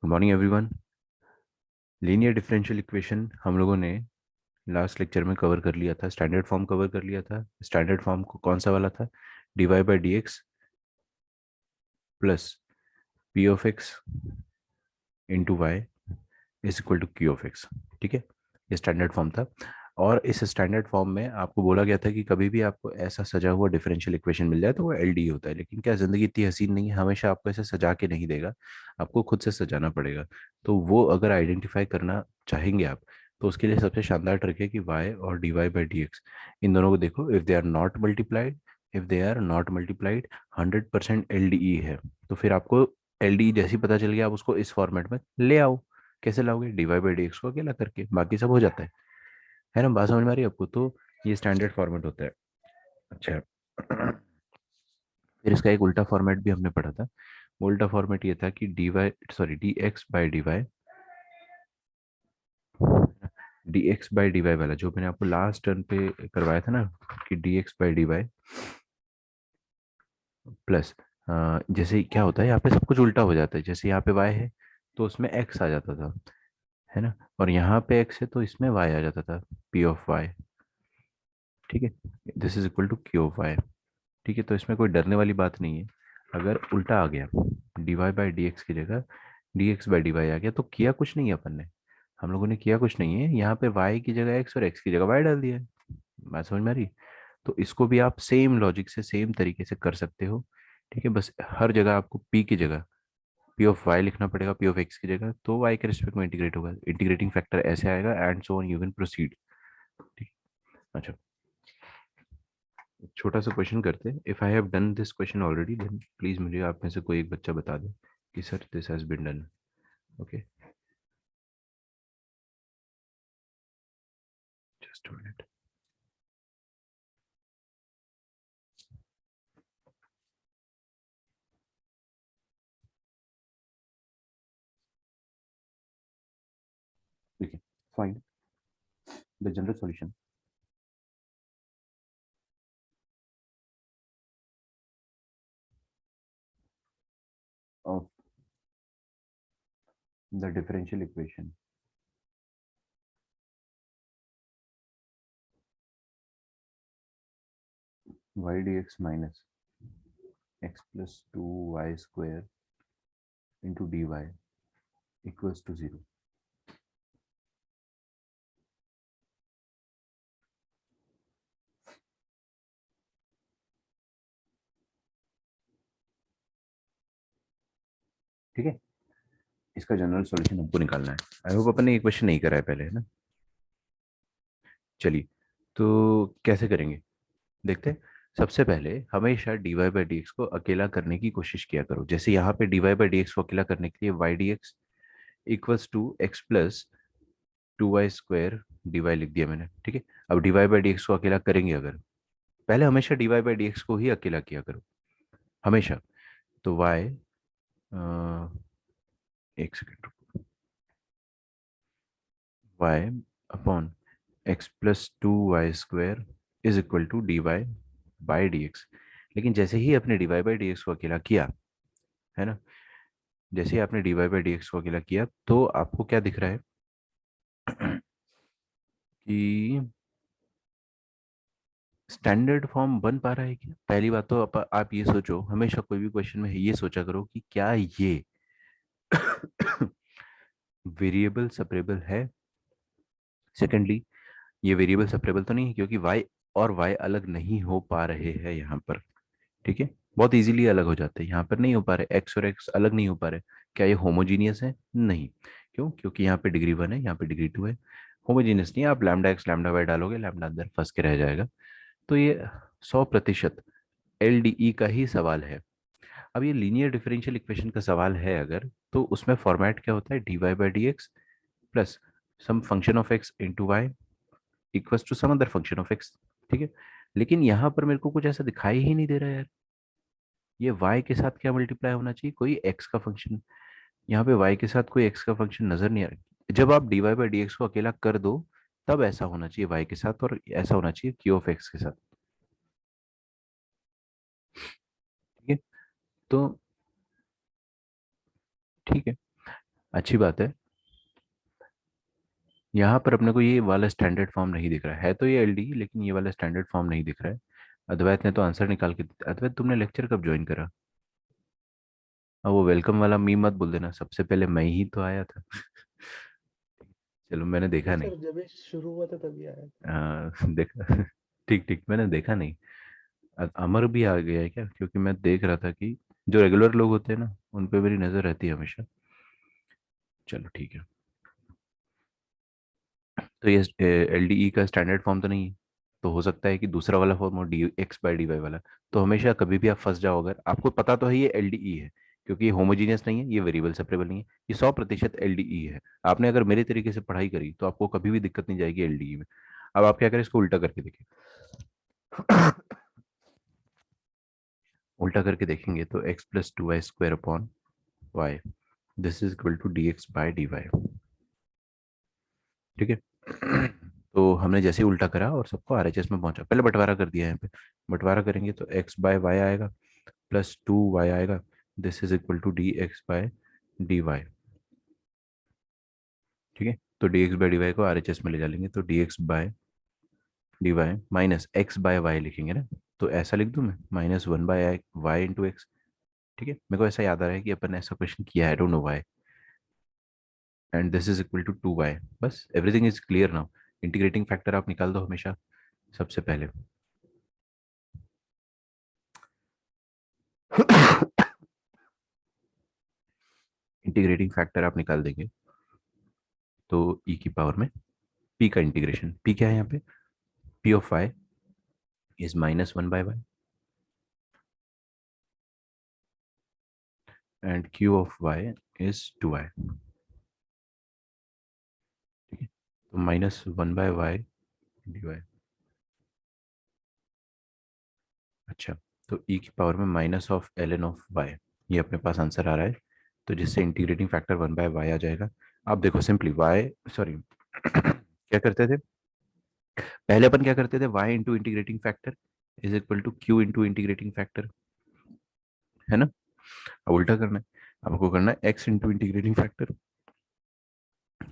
Good morning everyone. Linear differential equation हम लोगों ने लास्ट लेक्चर में कवर कर लिया था, स्टैंडर्ड फॉर्म कवर कर लिया था। स्टैंडर्ड फॉर्म को कौन सा वाला था? dy/dx plus P of x into Y is equal to Q of x. ठीक है, ये स्टैंडर्ड फॉर्म था। और इस स्टैंडर्ड फॉर्म में आपको बोला गया था कि कभी भी आपको ऐसा सजा हुआ डिफरेंशियल इक्वेशन मिल जाए तो वो एलडी होता है। लेकिन क्या ज़िंदगी इतनी हसीन नहीं है? हमेशा आपको ऐसे सजा के नहीं देगा, आपको खुद से सजाना पड़ेगा। तो वो अगर आइडेंटिफाई करना चाहेंगे आप, तो उसके लिए सबसे शानदार ट्रिक है कि y और dy/dx, इन दोनों को देखो। If they are not multiplied, if they are not multiplied 100% LDE है। तो फिर आपको एलडीई जैसे ही पता चल गया, आप उसको इस फॉर्मेट में ले आओ। कैसे लाओगे? dy/dx को अकेला करके, बाकी सब हो जाता है ना? बात समझ में आ रही है आपको? तो ये स्टैंडर्ड फॉर्मेट होता है। अच्छा, फिर इसका एक उल्टा फॉर्मेट भी हमने पढ़ा था। वो उल्टा फॉर्मेट ये था कि dx/dy, dx/dy वाला जो मैंने आपको लास्ट टर्न पे करवाया था ना, कि dx/dy प्लस, जैसे क्या होता है यहाँ पे सब कुछ उल्टा हो जाता है। जैसे यहाँ पे y है तो उसमें x आ जाता था, है ना? और यहाँ पे x है तो इसमें y आ जाता था, p ऑफ y। ठीक है, this is equal to q of y। ठीक है, तो इसमें कोई डरने वाली बात नहीं है। अगर उल्टा आ गया, dy/dx की जगह dx/dy आ गया, तो किया कुछ नहीं है अपन ने। हम लोगों ने किया कुछ नहीं है, यहाँ पे y की जगह x और x की जगह y डाल दिया है। बात समझ में आ रही? तो इसको भी आप सेम लॉजिक से, सेम तरीके से कर सकते हो। ठीक है, बस हर जगह आपको p की जगह p ऑफ y लिखना पड़ेगा, p ऑफ x की जगह, तो y के रिस्पेक्ट में इंटीग्रेट होगा। इंटीग्रेटिंग फैक्टर ऐसे आएगा, and so on you can proceed. ठीक। अच्छा, एक छोटा सा क्वेश्चन करते हैं। If I have done this question already, then please मुझे आप में से कोई एक बच्चा बता दे कि sir this has been done. Okay, just a minute. ठीक है, find the general solution of the differential equation y dx minus x plus 2y² into dy equals to 0। ठीक है, इसका जनरल सॉल्यूशन हमको निकालना है। आई होप अपन ने ये क्वेश्चन नहीं करा है पहले, है ना? चलिए, तो कैसे करेंगे देखते हैं। सबसे पहले हमेशा dy/dx को अकेला करने की कोशिश किया करो। जैसे यहाँ पे dy/dx को अकेला करने के लिए y dx equals to x plus 2y² dy लिख दिया मैंने। ठीक है, अब dy/dx को अकेला करेंगे अगर, पहले हमेशा dy/dx को ही अकेला किया करो, हमेशा। तो y, एक second, y upon x plus 2y² is equal to dy/dx। लेकिन जैसे ही अपने dy/dx को अकेला किया, है ना, जैसे ही आपने dy/dx को अकेला किया, तो आपको क्या दिख रहा है कि स्टैंडर्ड फॉर्म बन पा रहा है क्या? पहली बात तो आप ये सोचो, हमेशा कोई भी क्वेश्चन में ये सोचा करो कि क्या ये वेरिएबल सेपरेबल है। सेकेंडली, ये वेरिएबल सेपरेबल तो नहीं है, क्योंकि y और y अलग नहीं हो पा रहे हैं यहाँ पर। ठीक है, बहुत इजीली अलग हो जाते हैं, यहाँ पर नहीं हो पा रहे। x और x अलग नहीं हो पा रहे। क्या ये होमोजीनियस है? नहीं। क्यों? क्योंकि यहाँ पे डिग्री 1 है, यहाँ पे डिग्री 2 है। होमोजीनियस नहीं है। आप लैम्डा x लैम्डा y डालोगे, लैम्डा अंदर फंस के रह जाएगा। तो ये 100% एलडीई का ही सवाल है। अब ये लीनियर डिफरेंशियल इक्वेशन का सवाल है अगर, तो उसमें फॉर्मेट क्या होता है? dy/dx plus some function of x into Y equals to some other function of x। ठीक है, लेकिन यहाँ पर मेरे को कुछ ऐसा दिखाई ही नहीं दे रहा है यार। ये y के साथ क्या मल्टीप्लाई होना चाहिए? कोई x का फंक्शन। यहाँ पे y के साथ कोई x का फंक्शन नजर नहीं आ रहा। जब आप dy/dx को अकेला कर दो, तब ऐसा होना चाहिए y के साथ, और ऐसा होना चाहिए q ऑफ x के साथ। ठीक है, तो ठीक है, अच्छी बात है। यहाँ पर अपने को ये वाला स्टैंडर्ड फॉर्म नहीं दिख रहा है तो ये एलडी, लेकिन ये वाला स्टैंडर्ड फॉर्म नहीं दिख रहा है। अद्वैत ने तो आंसर निकाल के अद्वैत तुमने लेक्चर कब ज्वाइन करा? अब वो वेलकम वाला मी मत बोल देना, सबसे पहले मैं ही तो आया था। चलो, मैंने देखा हाँ नहीं। सर, जब ये शुरू हुआ था तभी आया था। देखा। ठीक ठीक, मैंने देखा नहीं। अमर भी आ गया है क्या? क्योंकि मैं देख रहा था कि जो रेगुलर लोग होते हैं ना, उन पे मेरी नजर रहती है हमेशा। चलो ठीक है। तो ये एलडीई का स्टैंडर्ड फॉर्म तो नहीं है, तो हो सकता है कि दूसरा वाला फॉर्म हो, D X by D Y वाला। तो हमेशा कभी भी आप फंस जाओ, अगर आपको पता तो है ये एलडीई है, क्योंकि ये होमोजीनियस नहीं है, ये वेरिएबल सेपरेबल नहीं है, ये 100% एलडीई है। आपने अगर मेरे तरीके से पढ़ाई करी तो आपको कभी भी दिक्कत नहीं जाएगी एलडीई में। अब आप क्या करें, इसको उल्टा करके देखिए। उल्टा करके देखेंगे तो X plus two Y square upon Y, this is equal to D X by D Y. ठीक है। तो हमने जैसे ही उल्टा करा और सबको आरएचएस में पहुंचा, पहले बंटवारा कर दिया यहाँ पे। बंटवारा करेंगे तो एक्स बाय वाई आएगा, प्लस टू वाई आएगा, this is equal to D X by D Y. ठीक है। तो D X by D Y को आरएचएस में ले जाएंगे तो D X by D Y minus X by Y लिखेंगे ना। तो ऐसा लिख दूं मैं, minus one by Y into X. ठीक है, मेरे को ऐसा याद आ रहा है कि अपन ने ऐसा क्वेश्चन किया है, don't know y. And this is equal to two y. बस everything is clear now. Integrating factor आप निकाल दो हमेशा सबसे पहले। इंटीग्रेटिंग फैक्टर आप निकाल देंगे तो ई की पावर में पी का इंटीग्रेशन, पी क्या है यहाँ पे, p of y is minus one by y and q of y is two y. ठीक है, तो minus one by y d y. अच्छा, तो ई की पावर में minus of l n of y, ये अपने पास आंसर आ रहा है। तो जिससे integrating factor one by y आ जाएगा। आप देखो सिंपली वाई, सॉरी, क्या करते थे पहले अपन, क्या करते थे, Y into integrating factor is equal to Q into integrating factor, है ना। अब उल्टा करना है, आपको करना है X into integrating factor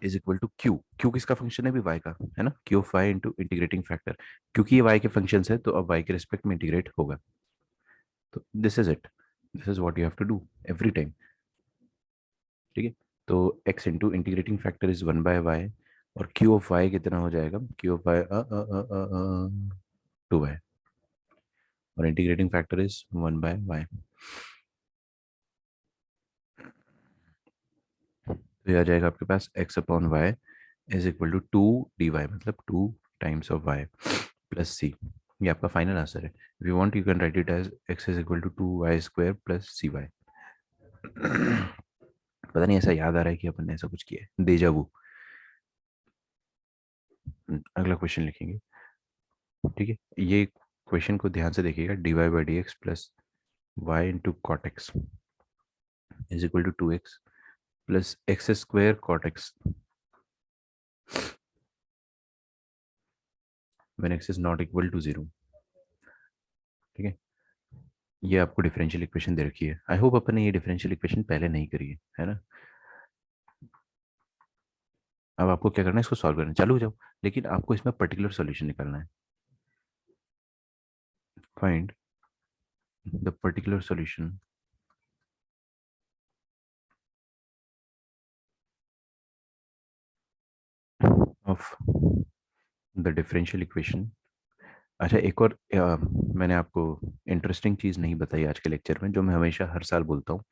is equal to Q. Q किसका फंक्शन है भी, वाई का, है ना, Q of Y into integrating factor. क्योंकि ये वाई के फंक्शन है तो अब वाई के रिस्पेक्ट में इंटीग्रेट होगा। तो this is it, this is what you have to do every time. ठीक है। तो x into integrating factor is one by y, और क्यू ऑफ वाई कितना हो जाएगा, q of y two y, और integrating factor is one by y. तो ये आ जाएगा आपके पास x upon y is equal to two d y, मतलब two times of Y plus c. ये आपका फाइनल आंसर है। If you want you can write it as X is equal to two Y square plus C Y. पता नहीं, ऐसा याद आ रहा है कि अपन ने ऐसा कुछ किया है, डेजावू। अगला क्वेश्चन लिखेंगे। ठीक है, ये क्वेश्चन को ध्यान से देखिएगा, D Y by D x plus Y into cot X is equal to two X plus X square cot X when X is not equal to zero. ठीक है, ये आपको डिफरेंशियल इक्वेशन दे रखी है। आई होप अपन ने ये differential equation पहले नहीं करी है ना। अब आपको क्या करना है, इसको सॉल्व करना है, चालू हो जाओ। लेकिन आपको इसमें पर्टिकुलर सॉल्यूशन निकालना है। Find the particular solution of the differential equation. अच्छा, एक और मैंने आपको इंटरेस्टिंग चीज़ नहीं बताई आज के लेक्चर में, जो मैं हमेशा हर साल बोलता हूँ,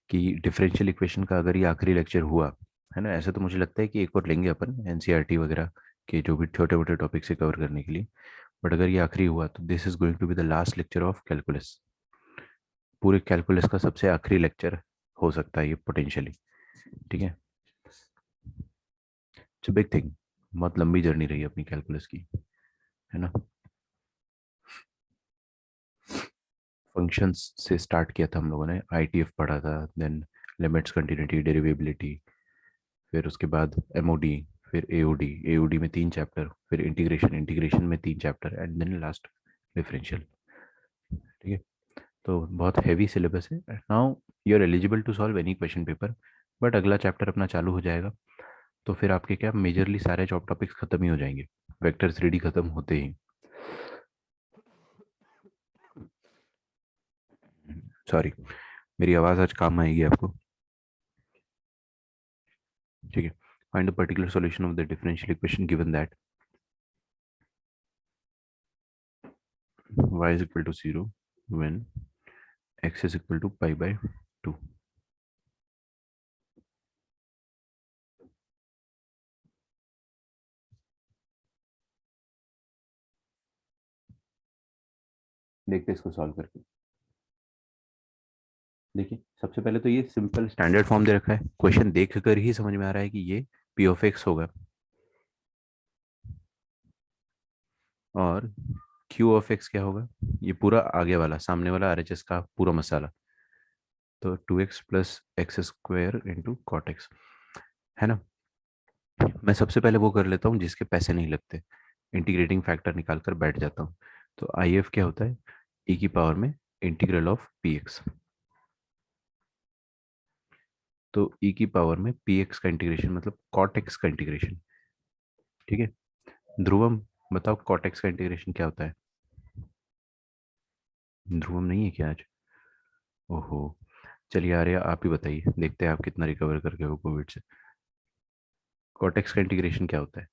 कि डिफरेंशियल इक्वेशन का अगर ये आखिरी लेक्चर हुआ, है ना, ऐसा तो मुझे लगता है कि एक और लेंगे अपन एनसीईआरटी वगैरह के जो भी छोटे मोटे टॉपिक से कवर करने के लिए। बट अगर ये आखिरी हुआ तो this is going to be the last lecture of calculus. पूरे कैलकुलस का सबसे आखिरी लेक्चर हो सकता है ये पोटेंशियली। ठीक है, इट्स बिग थिंग। बहुत लंबी जर्नी रही है अपनी कैलकुलस की, है ना। फंक्शंस से स्टार्ट किया था हम लोगों ने, आईटीएफ पढ़ा था, देन लिमिट्स, कंटिन्यूटी, डेरिवेबिलिटी, फिर उसके बाद एमओडी, फिर एओडी, एओडी में 3 चैप्टर, फिर इंटीग्रेशन, इंटीग्रेशन में 3 chapter, and then last differential. ठीक है, तो बहुत हैवी सिलेबस है। Now you are eligible to solve any question paper. But अगला चैप्टर अपना चालू हो जाएगा तो फिर आपके क्या मेजरली सारे जॉब टॉपिक्स खत्म ही हो जाएंगे, वेक्टर 3D खत्म होते ही। सॉरी, मेरी आवाज़ आज काम आएगी आपको। ठीक है। Find the particular solution of the differential equation given that y is equal to 0 when x is equal to pi by 2। देखते हैं इसको सॉल्व करके। देखिए सबसे पहले तो ये सिंपल स्टैंडर्ड फॉर्म दे रखा है, क्वेश्चन देख कर ही समझ में आ रहा है कि ये पी ऑफ एक्स होगा और क्यू ऑफ एक्स क्या होगा, ये पूरा आगे वाला सामने वाला आर एच एस का पूरा मसाला। तो 2x plus X square into cot X, है ना। मैं सबसे पहले वो कर लेता हूँ जिसके पैसे नहीं लगते, इंटीग्रेटिंग फैक्टर निकाल कर बैठ जाता हूँ। तो आई एफ क्या होता है, ई की पावर में इंटीग्रल ऑफ पी एक्स। तो ई की पावर में पी एक्स का इंटीग्रेशन मतलब कॉट एक्स का इंटीग्रेशन। ठीक है। ध्रुवम, बताओ कॉट एक्स का इंटीग्रेशन क्या होता है। ध्रुवम नहीं है क्या आज? ओहो। चलिए आर्या आप ही बताइए, देखते हैं आप कितना रिकवर करके हो कोविड से। कॉट एक्स का इंटीग्रेशन क्या होता है?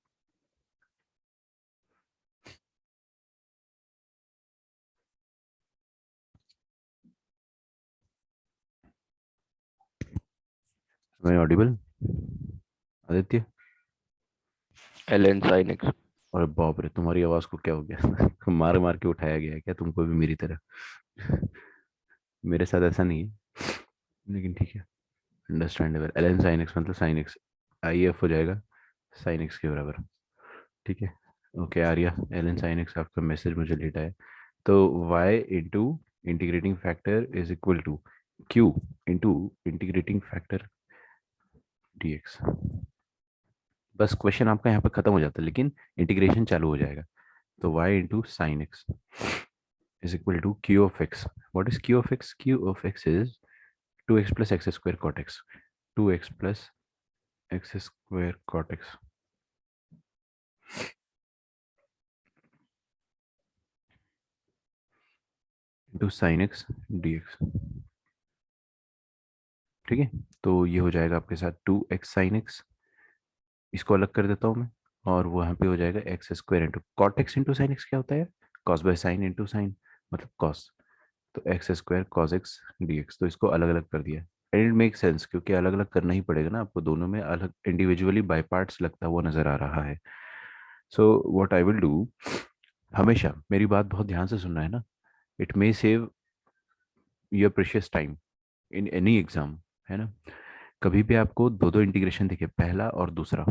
मैं Audible? Aditya? ln sin x। और बाप रे, तुम्हारी आवाज को क्या हो गया? मार मार के उठाया गया है क्या तुमको भी मेरी तरह? मेरे साथ ऐसा नहीं है, लेकिन ठीक है, understandable. L N sine X मतलब साइन एक्स, आई एफ हो जाएगा साइन एक्स के बराबर। ठीक है। Okay Arya, L N sine X आपका मैसेज मुझे लेट आया। तो y into integrating factor is equal to q into integrating factor dx। बस क्वेश्चन आपका यहाँ पे खत्म हो जाता है, लेकिन इंटीग्रेशन चालू हो जाएगा। तो y into sine x is equal to q of x. What is q of x? Q of x is 2x plus x square cot x. 2x plus x square cot x into sin x dx। ठीक है। तो ये हो जाएगा आपके साथ 2x sin x, इसको अलग कर देता हूँ मैं, और वो यहाँ पे हो जाएगा X square into cot X into sine X क्या होता है, cos by sine into sine मतलब कॉस। तो X square cos x D x, तो इसको अलग अलग कर दिया। एंड इट मेक सेंस क्योंकि अलग अलग करना ही पड़ेगा ना आपको, दोनों में अलग इंडिविजुअली बाय पार्ट्स लगता हुआ नजर आ रहा है। So what I will do, हमेशा मेरी बात बहुत ध्यान से सुनना है ना, it may save your precious time in any exam, है ना। कभी भी आपको दो दो इंटीग्रेशन दिखे, पहला और दूसरा,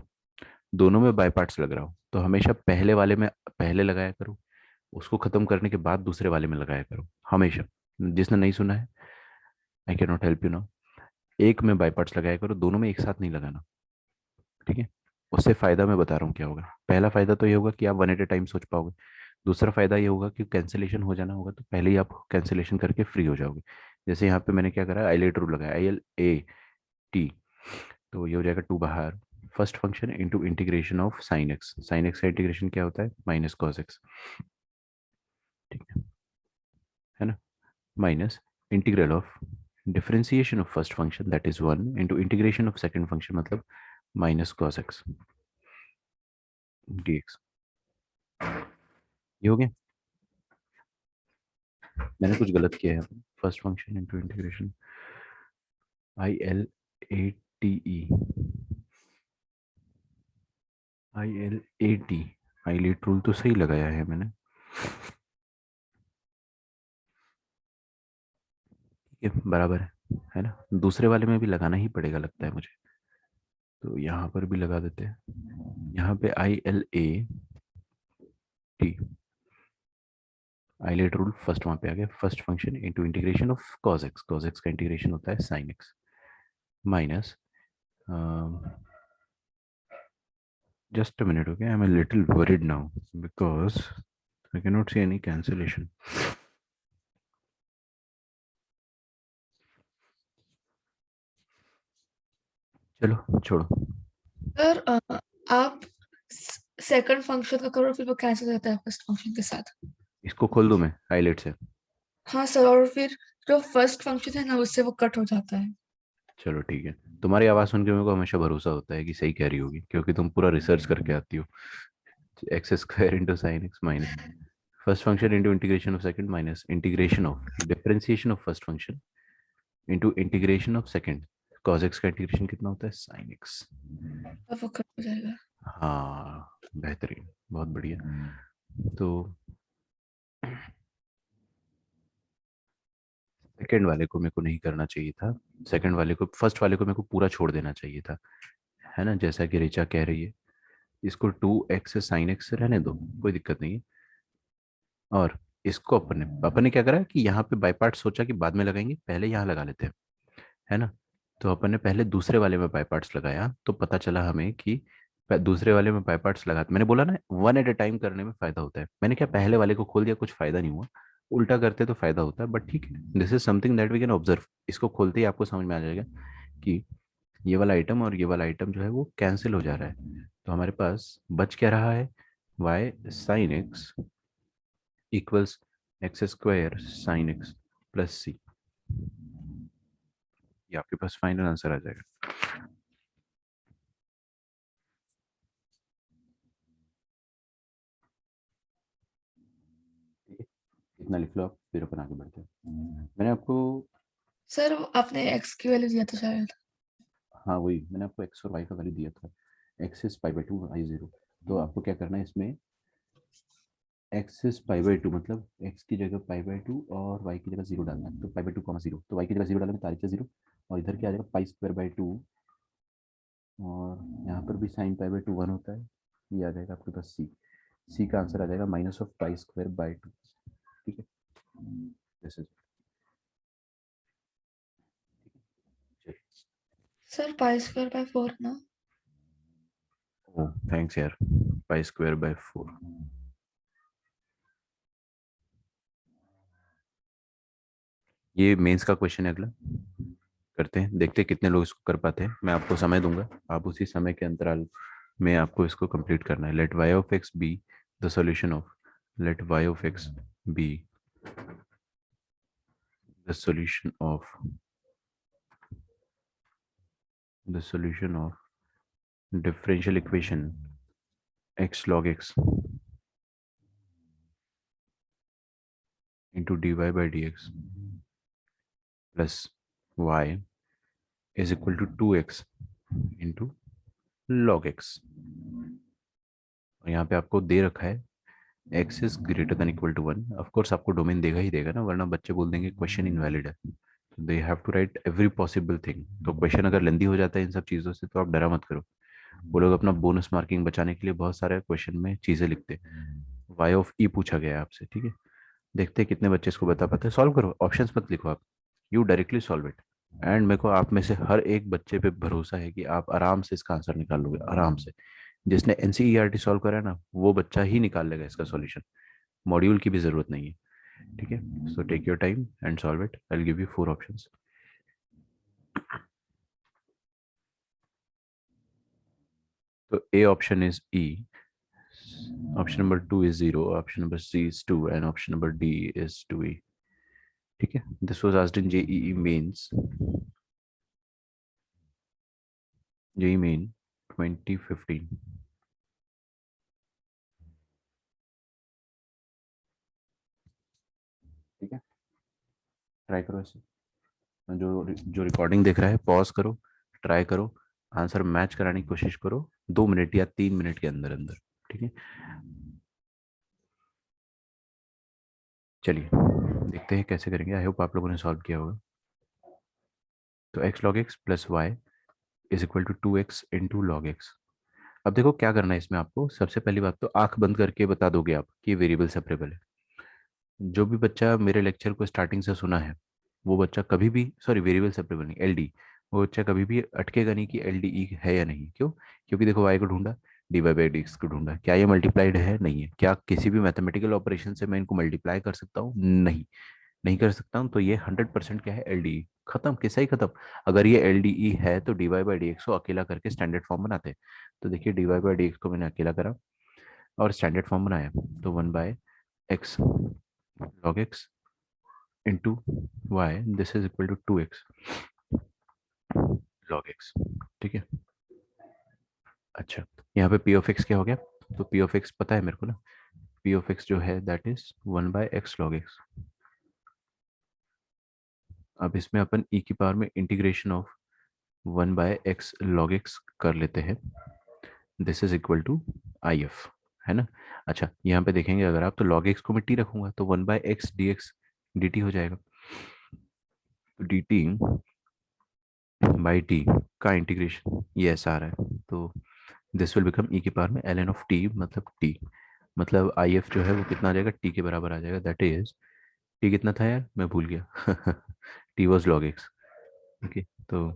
दोनों में बाय पार्ट्स लग रहा हो, तो हमेशा पहले वाले में पहले लगाया करो, उसको खत्म करने के बाद दूसरे वाले में लगाया करो हमेशा। जिसने नहीं सुना है, I can not help you now. एक में बाय पार्ट्स लगाया करो, दोनों में एक साथ नहीं लगाना। ठीक है। उससे फायदा मैं बता रहा हूँ क्या होगा। पहला फायदा तो ये होगा कि आप वन एट ए टाइम सोच पाओगे। दूसरा फायदा ये होगा कि कैंसिलेशन हो जाना होगा तो पहले ही आप कैंसिलेशन करके फ्री हो जाओगे। जैसे यहाँ पे मैंने क्या करा, आईलेट रूल लगाया, आई एल ए टी, तो ये हो जाएगा टू बाहर, first function into integration of sine x. Sine x का इंटीग्रेशन क्या होता है, माइनस कॉस एक्स। ठीक है ना। Minus integral of differentiation of first function that is one into integration of second function मतलब minus cos x D x. ये हो गया। मैंने कुछ गलत किया है, first function into integration I L A T E, I L A T, ILATE rule तो सही लगाया है मैंने। ठीक है बराबर है ना। दूसरे वाले में भी लगाना ही पड़ेगा लगता है मुझे, तो यहाँ पर भी लगा देते हैं। यहाँ पे आई L A T, ILATE rule first वहां पे आ गया, first function into integration of cos x, cos x का इंटीग्रेशन होता है sine x minus, just a minute, okay, I'm a little worried now because I cannot see any cancellation. चलो छोड़ो। Sir आप second function का करो, फिर वो कैंसिल हो जाता है फर्स्ट फंक्शन के साथ। इसको खोल दूं मैं हाईलाइट से? हाँ सर, और फिर जो फर्स्ट फंक्शन है ना, उससे वो कट हो जाता है। चलो ठीक है। तुम्हारी आवाज़ सुन के मेरे को हमेशा भरोसा होता है कि सही कह रही होगी, क्योंकि तुम पूरा रिसर्च करके आती हो। X square into sine x minus first function into integration of second minus integration of differentiation of first function into integration of second. Cos x का इंटीग्रेशन कितना होता है? Sine x. अब वो कट हो जाएगा। हाँ बेहतरीन, बहुत बढ़िया। तो सेकंड वाले को मेरे को नहीं करना चाहिए था, सेकंड वाले को, फर्स्ट वाले को मेरे को पूरा छोड़ देना चाहिए था, है ना, जैसा कि ऋचा कह रही है। इसको 2x साइन एक्स रहने दो, कोई दिक्कत नहीं है। और इसको अपन ने क्या करा कि यहाँ पे बाई पार्ट सोचा कि बाद में लगाएंगे, पहले यहाँ लगा लेते हैं, है ना। तो अपन ने पहले दूसरे वाले में बाई पार्ट्स लगाया, तो पता चला हमें कि दूसरे वाले में बाई पार्ट्स लगा, मैंने बोला ना वन एट अ टाइम करने में फायदा होता है, मैंने क्या पहले वाले को खोल दिया, कुछ फायदा नहीं हुआ, उल्टा करते तो फायदा होता है, बट ठीक है, this is something that we can observe. इसको खोलते ही आपको समझ में आ जाएगा कि ये वाला आइटम और ये वाला आइटम जो है वो कैंसिल हो जा रहा है। तो हमारे पास बच क्या रहा है? Y sine x equals x square sine x plus c. ये आपके पास फाइनल आंसर आ जाएगा। ठीक है, इतना लिख लो आप, फिर अपन आगे बढ़ते हैं। मैंने आपको, सर आपने एक्स की वैल्यू दिया था शायद। हाँ वही मैंने आपको एक्स और वाई का वैल्यू दिया था, x is pi by to I zero. तो आपको क्या करना है इसमें, x is pi by to मतलब एक्स की जगह पाई बाई टू और वाई की जगह जीरो डालना है, तो पाई बाई टू कॉमा जीरो, तो वाई की जगह जीरो डालेंगे, तारीख से जीरो, और इधर क्या आ जाएगा पाई स्क्वायर बाई टू, और यहाँ पर भी sine pi by two one होता है, ये आ जाएगा आपके पास सी। सी का आंसर आ जाएगा minus of pi square by two. ठीक है, this is. Sir pi square by 4 ना। ओह थैंक्स यार, पाई स्क्वायर बाय फोर। ये मेंस का क्वेश्चन है अगला, करते हैं, देखते हैं कितने लोग इसको कर पाते हैं। मैं आपको समय दूंगा, आप उसी समय के अंतराल में आपको इसको कंप्लीट करना है। Let Y of X be the solution of, let Y of X be the solution of, the solution of differential equation x log x into dy by dx plus y is equal to 2x into log x। और यहाँ पे आपको दे रखा है x is greater than equal to one. Of course आपको domain देगा ही देगा ना, वरना बच्चे बोल देंगे क्वेश्चन इनवैलिड है। तो they have to write every possible thing. तो क्वेश्चन अगर लेंदी हो जाता है इन सब चीज़ों से, तो आप डरा मत करो। वो लोग अपना बोनस मार्किंग बचाने के लिए बहुत सारे क्वेश्चन में चीज़ें लिखते हैं। वाई ऑफ ई पूछा गया है आपसे, ठीक है, देखते हैं कितने बच्चे इसको बता पाते हैं। सॉल्व करो, ऑप्शंस मत लिखो आप, you directly solve it. And मेरे को आप में से हर एक बच्चे पे भरोसा है कि आप आराम से इसका आंसर निकाल लोगे, आराम से। जिसने एनसीईआरटी सॉल्व करा है ना, वो बच्चा ही निकाल लेगा इसका सॉल्यूशन, मॉड्यूल की भी जरूरत नहीं है। ठीक है, so take your time and solve it, I will give you 4 options. तो A option is e, option number 2 is 0, option number C is 2 and option number D is 2E। ठीक है, this was asked in JEE mains, JEE main 2015। ठीक है, try करो ऐसे, जो जो recording देख रहा है पॉज करो, ट्राई करो, आंसर मैच कराने की कोशिश करो 2 मिनट या 3 मिनट के अंदर अंदर। ठीक है, चलिए देखते हैं कैसे करेंगे। आई होप आप लोगों ने सॉल्व किया होगा। तो X log X plus Y is equal to 2x into log X. अब देखो क्या करना है इसमें आपको, सबसे पहली बात तो आंख बंद करके बता दोगे आप कि वेरिएबल सेपरेबल है। जो भी बच्चा मेरे लेक्चर को स्टार्टिंग से सुना है, वो बच्चा कभी भी, सॉरी वेरिएबल सेपरेबल नहीं, एलडी, वो बच्चा कभी भी अटकेगा नहीं कि एलडीई है या नहीं। क्यों? क्योंकि देखो वाई को ढूंढा, D Y by D X को ढूंढा, क्या ये मल्टीप्लाइड है? नहीं है। क्या किसी भी मैथमेटिकल ऑपरेशन से मैं इनको मल्टीप्लाई कर सकता हूँ? नहीं। नहीं कर सकता हूँ तो ये 100% क्या है, एलडीई, खत्म, किस्सा ही खत्म। अगर ये एलडीई है तो dy बाई डी एक्स को अकेला करके स्टैंडर्ड फॉर्म बनाते हैं। तो देखिए dy बाई डी एक्स को मैंने अकेला करा और स्टैंडर्ड फॉर्म बनाया, तो 1/x log x into Y, this is equal to 2x log x। ठीक है। अच्छा, यहाँ पे p ऑफ x क्या हो गया, तो p ऑफ x पता है मेरे को ना, p ऑफ x जो है that is 1/x log x। अब इसमें अपन e की पावर में integration of 1/x log x कर लेते हैं, this is equal to I F, है ना। अच्छा, यहाँ पे देखेंगे अगर आप, तो log x को मैं t रखूंगा तो 1/x dx dt हो जाएगा। तो dt बाई टी का इंटीग्रेशन ये ऐसा आ रहा है, तो दिस विल बिकम ई की पावर में ln ऑफ टी, मतलब टी, मतलब आई एफ जो है वो कितना आ जाएगा, टी के बराबर आ जाएगा, दैट इज, टी कितना था यार, मैं भूल गया T was log x। Okay, तो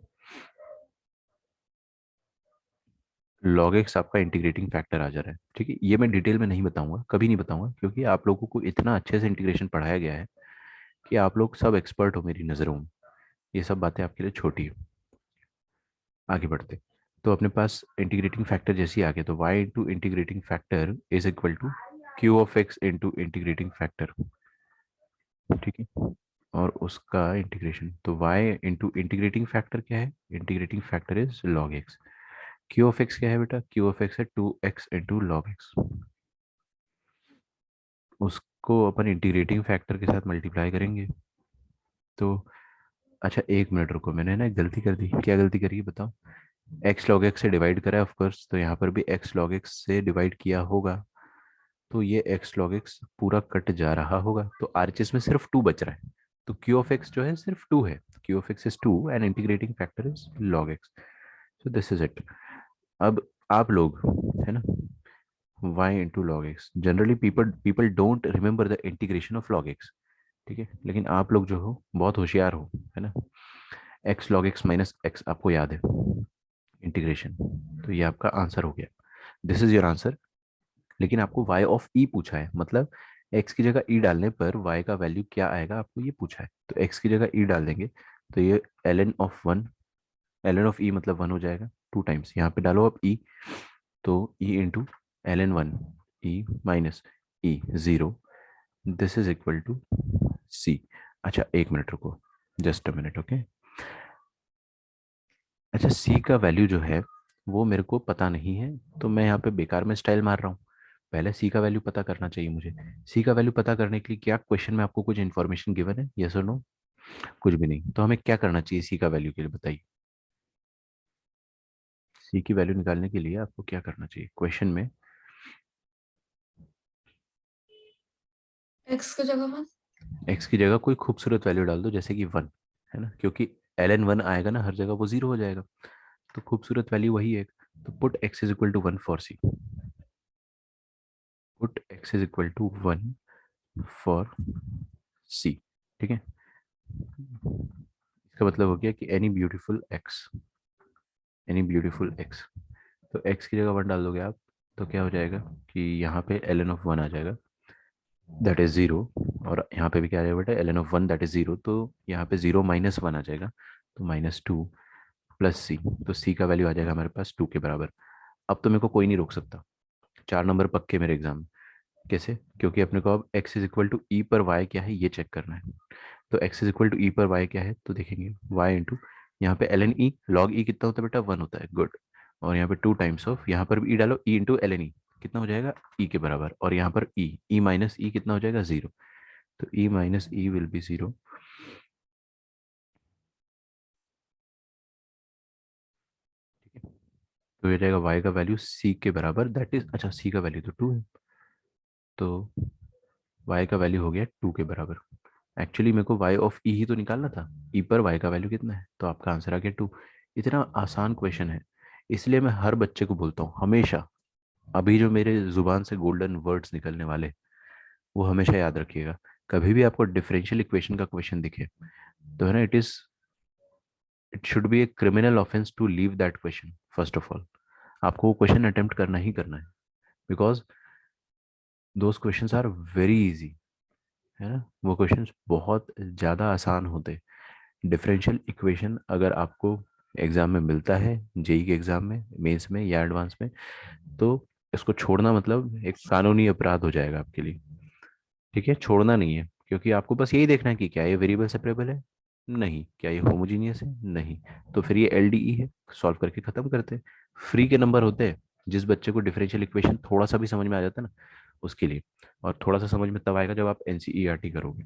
log x आपका इंटीग्रेटिंग फैक्टर आ जा रहा है। ठीक है, ये मैं डिटेल में नहीं बताऊंगा, कभी नहीं बताऊंगा, क्योंकि आप लोगों को इतना अच्छे से इंटीग्रेशन पढ़ाया गया है कि आप लोग सब एक्सपर्ट हो मेरी नज़रों में, ये सब बातें आपके लिए छोटी है। आगे बढ़ते, तो अपने पास इंटीग्रेटिंग फैक्टर जैसे ही आ गया, तो y into integrating factor is equal to q of x into integrating factor. ठीक है, और उसका इंटीग्रेशन, तो y इंटू इंटीग्रेटिंग फैक्टर क्या है, integrating factor is log x। q of x क्या है बेटा, q ऑफ x है 2x इंटू log x। उसको अपन इंटीग्रेटिंग फैक्टर के साथ मल्टीप्लाई करेंगे, तो अच्छा एक मिनट रुको, मैंने ना एक गलती कर दी, क्या गलती करी है बताओ। x log x से डिवाइड करा है ऑफ कोर्स, तो यहाँ पर भी x log x से डिवाइड किया होगा, तो ये x log x पूरा कट जा रहा होगा, तो RHS में सिर्फ 2 बच रहा है, तो q ऑफ x जो है सिर्फ 2 है, q of x is 2 and integrating factor is log x, so this is it. अब आप लोग, है ना, y into log x, generally people people don't remember the integration of log x। ठीक है, लेकिन आप लोग जो हो बहुत होशियार हो, है ना, x log x minus x आपको याद है इंटीग्रेशन, तो ये आपका आंसर हो गया, दिस इज योर आंसर। लेकिन आपको y ऑफ e पूछा है, मतलब x की जगह e डालने पर y का वैल्यू क्या आएगा आपको ये पूछा है, तो x की जगह e डाल देंगे, तो ये ln of 1, ln of e मतलब 1 हो जाएगा, 2 टाइम्स यहाँ पे डालो अब e, तो e into ln 1 e minus e 0, this is equal to c। अच्छा एक मिनट रुको, जस्ट अ मिनट, ओके। अच्छा, c का वैल्यू जो है वो मेरे को पता नहीं है, तो मैं यहाँ पे बेकार में स्टाइल मार रहा हूँ, पहले सी का वैल्यू पता करना चाहिए मुझे। सी का वैल्यू पता करने के लिए क्या क्वेश्चन में आपको कुछ इन्फॉर्मेशन गिवन है, यस और नो, कुछ भी नहीं, तो हमें क्या करना चाहिए सी का वैल्यू के लिए बताइए। सी की वैल्यू निकालने के लिए आपको क्या करना चाहिए क्वेश्चन में, x की जगह 1। एक्स की जगह कोई खूबसूरत वैल्यू डाल दो, जैसे कि 1, है ना, क्योंकि ln 1 आएगा ना हर जगह, वो 0 हो जाएगा, तो खूबसूरत वैल्यू वही है, तो put x is equal to 1 for c, put x is equal to 1 for c. ठीक है, इसका मतलब हो गया कि एनी ब्यूटीफुल एक्स, तो x की जगह 1 डाल दोगे आप, तो क्या हो जाएगा कि यहाँ पे ln ऑफ 1 आ जाएगा, दैट इज 0, और यहाँ पे भी क्या आ जाएगा बेटा, ln ऑफ 1 दैट इज 0, तो यहाँ पे 0 माइनस 1 आ जाएगा, तो -2 प्लस सी, तो सी का वैल्यू आ जाएगा हमारे पास 2 के बराबर। अब तो मेरे को कोई नहीं रोक सकता, 4 नंबर पक्के मेरे एग्जाम में। कैसे, क्योंकि अपने को अब x इज इक्वल टू ई पर y क्या है ये चेक करना है, तो x इज इक्वल टू ई पर y क्या है, तो देखेंगे y इंटू यहाँ पे ln e, log e कितना होता है बेटा, 1 होता है, गुड, और यहाँ पे 2 टाइम्स ऑफ, यहाँ पर भी e डालो, e इंटू ln e कितना हो जाएगा, e के बराबर, और यहाँ पर e माइनस e कितना हो जाएगा, 0, तो e minus e will be 0। ठीक है, तो ये जाएगा y का वैल्यू c के बराबर, दैट इज, अच्छा c का वैल्यू तो 2 है, तो y का वैल्यू हो गया 2 के बराबर। एक्चुअली मेरे को y ऑफ e ही तो निकालना था, e पर y का वैल्यू कितना है, तो आपका आंसर आ गया 2। इतना आसान क्वेश्चन है, इसलिए मैं हर बच्चे को बोलता हूँ हमेशा, अभी जो मेरे जुबान से गोल्डन वर्ड्स निकलने वाले, वो हमेशा याद रखिएगा, कभी भी आपको डिफरेंशियल इक्वेशन का क्वेश्चन दिखे, तो है ना, it should be a criminal offence to leave that question, first of all आपको वो क्वेश्चन अटेम्प्ट करना ही करना है, because those questions are very easy, है ना, वो क्वेश्चंस बहुत ज़्यादा आसान होते। डिफरेंशियल इक्वेशन अगर आपको एग्जाम में मिलता है, जेई के एग्जाम में, मेंस में या एडवांस में, तो इसको छोड़ना मतलब एक कानूनी अपराध हो जाएगा आपके लिए। ठीक है, छोड़ना नहीं है, क्योंकि आपको बस यही देखना है कि क्या ये वेरिएबल सेपरेबल है, नहीं, क्या ये होमोजीनियस है, नहीं, तो फिर ये एलडीई है, सॉल्व करके खत्म करते हैं। फ्री के नंबर होते हैं। जिस बच्चे को डिफरेंशियल इक्वेशन थोड़ा सा भी समझ में आ जाता है ना, उसके लिए। और थोड़ा सा समझ में तब आएगा जब आप एनसीईआरटी करोगे।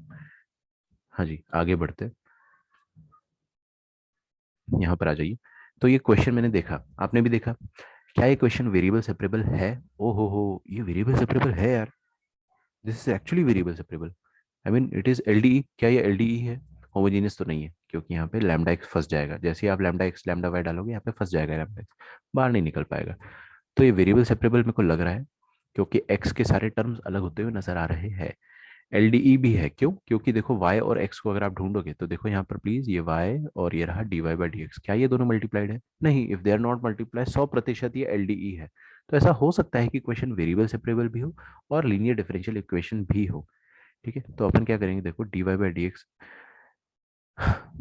हाँ जी, आगे बढ़ते हैं। यहाँ पर आ जाइए। तो ये क्वेश्चन मैंने देखा, आपने भी देखा, क्या ये क्वेश्चन वेरिएबल सेपरेबल है? ओ हो, ये वेरिएबल सेपरेबल है यार, this is actually variable separable. I mean it is LDE. क्या ये एलडीई है? होमोजेनियस तो नहीं है, क्योंकि यहाँ पे लैम्डा एक्स फंस जाएगा। जैसे ही आप लैम्डा एक्स लैम्डा वाई डालोगे, यहाँ पे फंस जाएगा लैम्डा एक्स, बाहर नहीं निकल पाएगा। तो ये वेरिएबल सेपरेबल मेरे को लग रहा है, क्योंकि एक्स के सारे टर्म्स अलग होते हुए नजर आ रहे हैं। एलडीई भी है, क्यों? क्योंकि देखो y और x को अगर आप ढूंढोगे तो देखो यहाँ पर प्लीज, ये y और ये रहा dy बाई डी एक्स, क्या ये दोनों मल्टीप्लाइड है? नहीं, if they are not multiplied 100% ये एलडीई है। तो ऐसा हो सकता है कि क्वेश्चन वेरिएबल सेपरेबल भी हो और लीनियर डिफरेंशियल इक्वेशन भी हो। ठीक है, तो अपन क्या करेंगे, देखो dy बाई डी एक्स,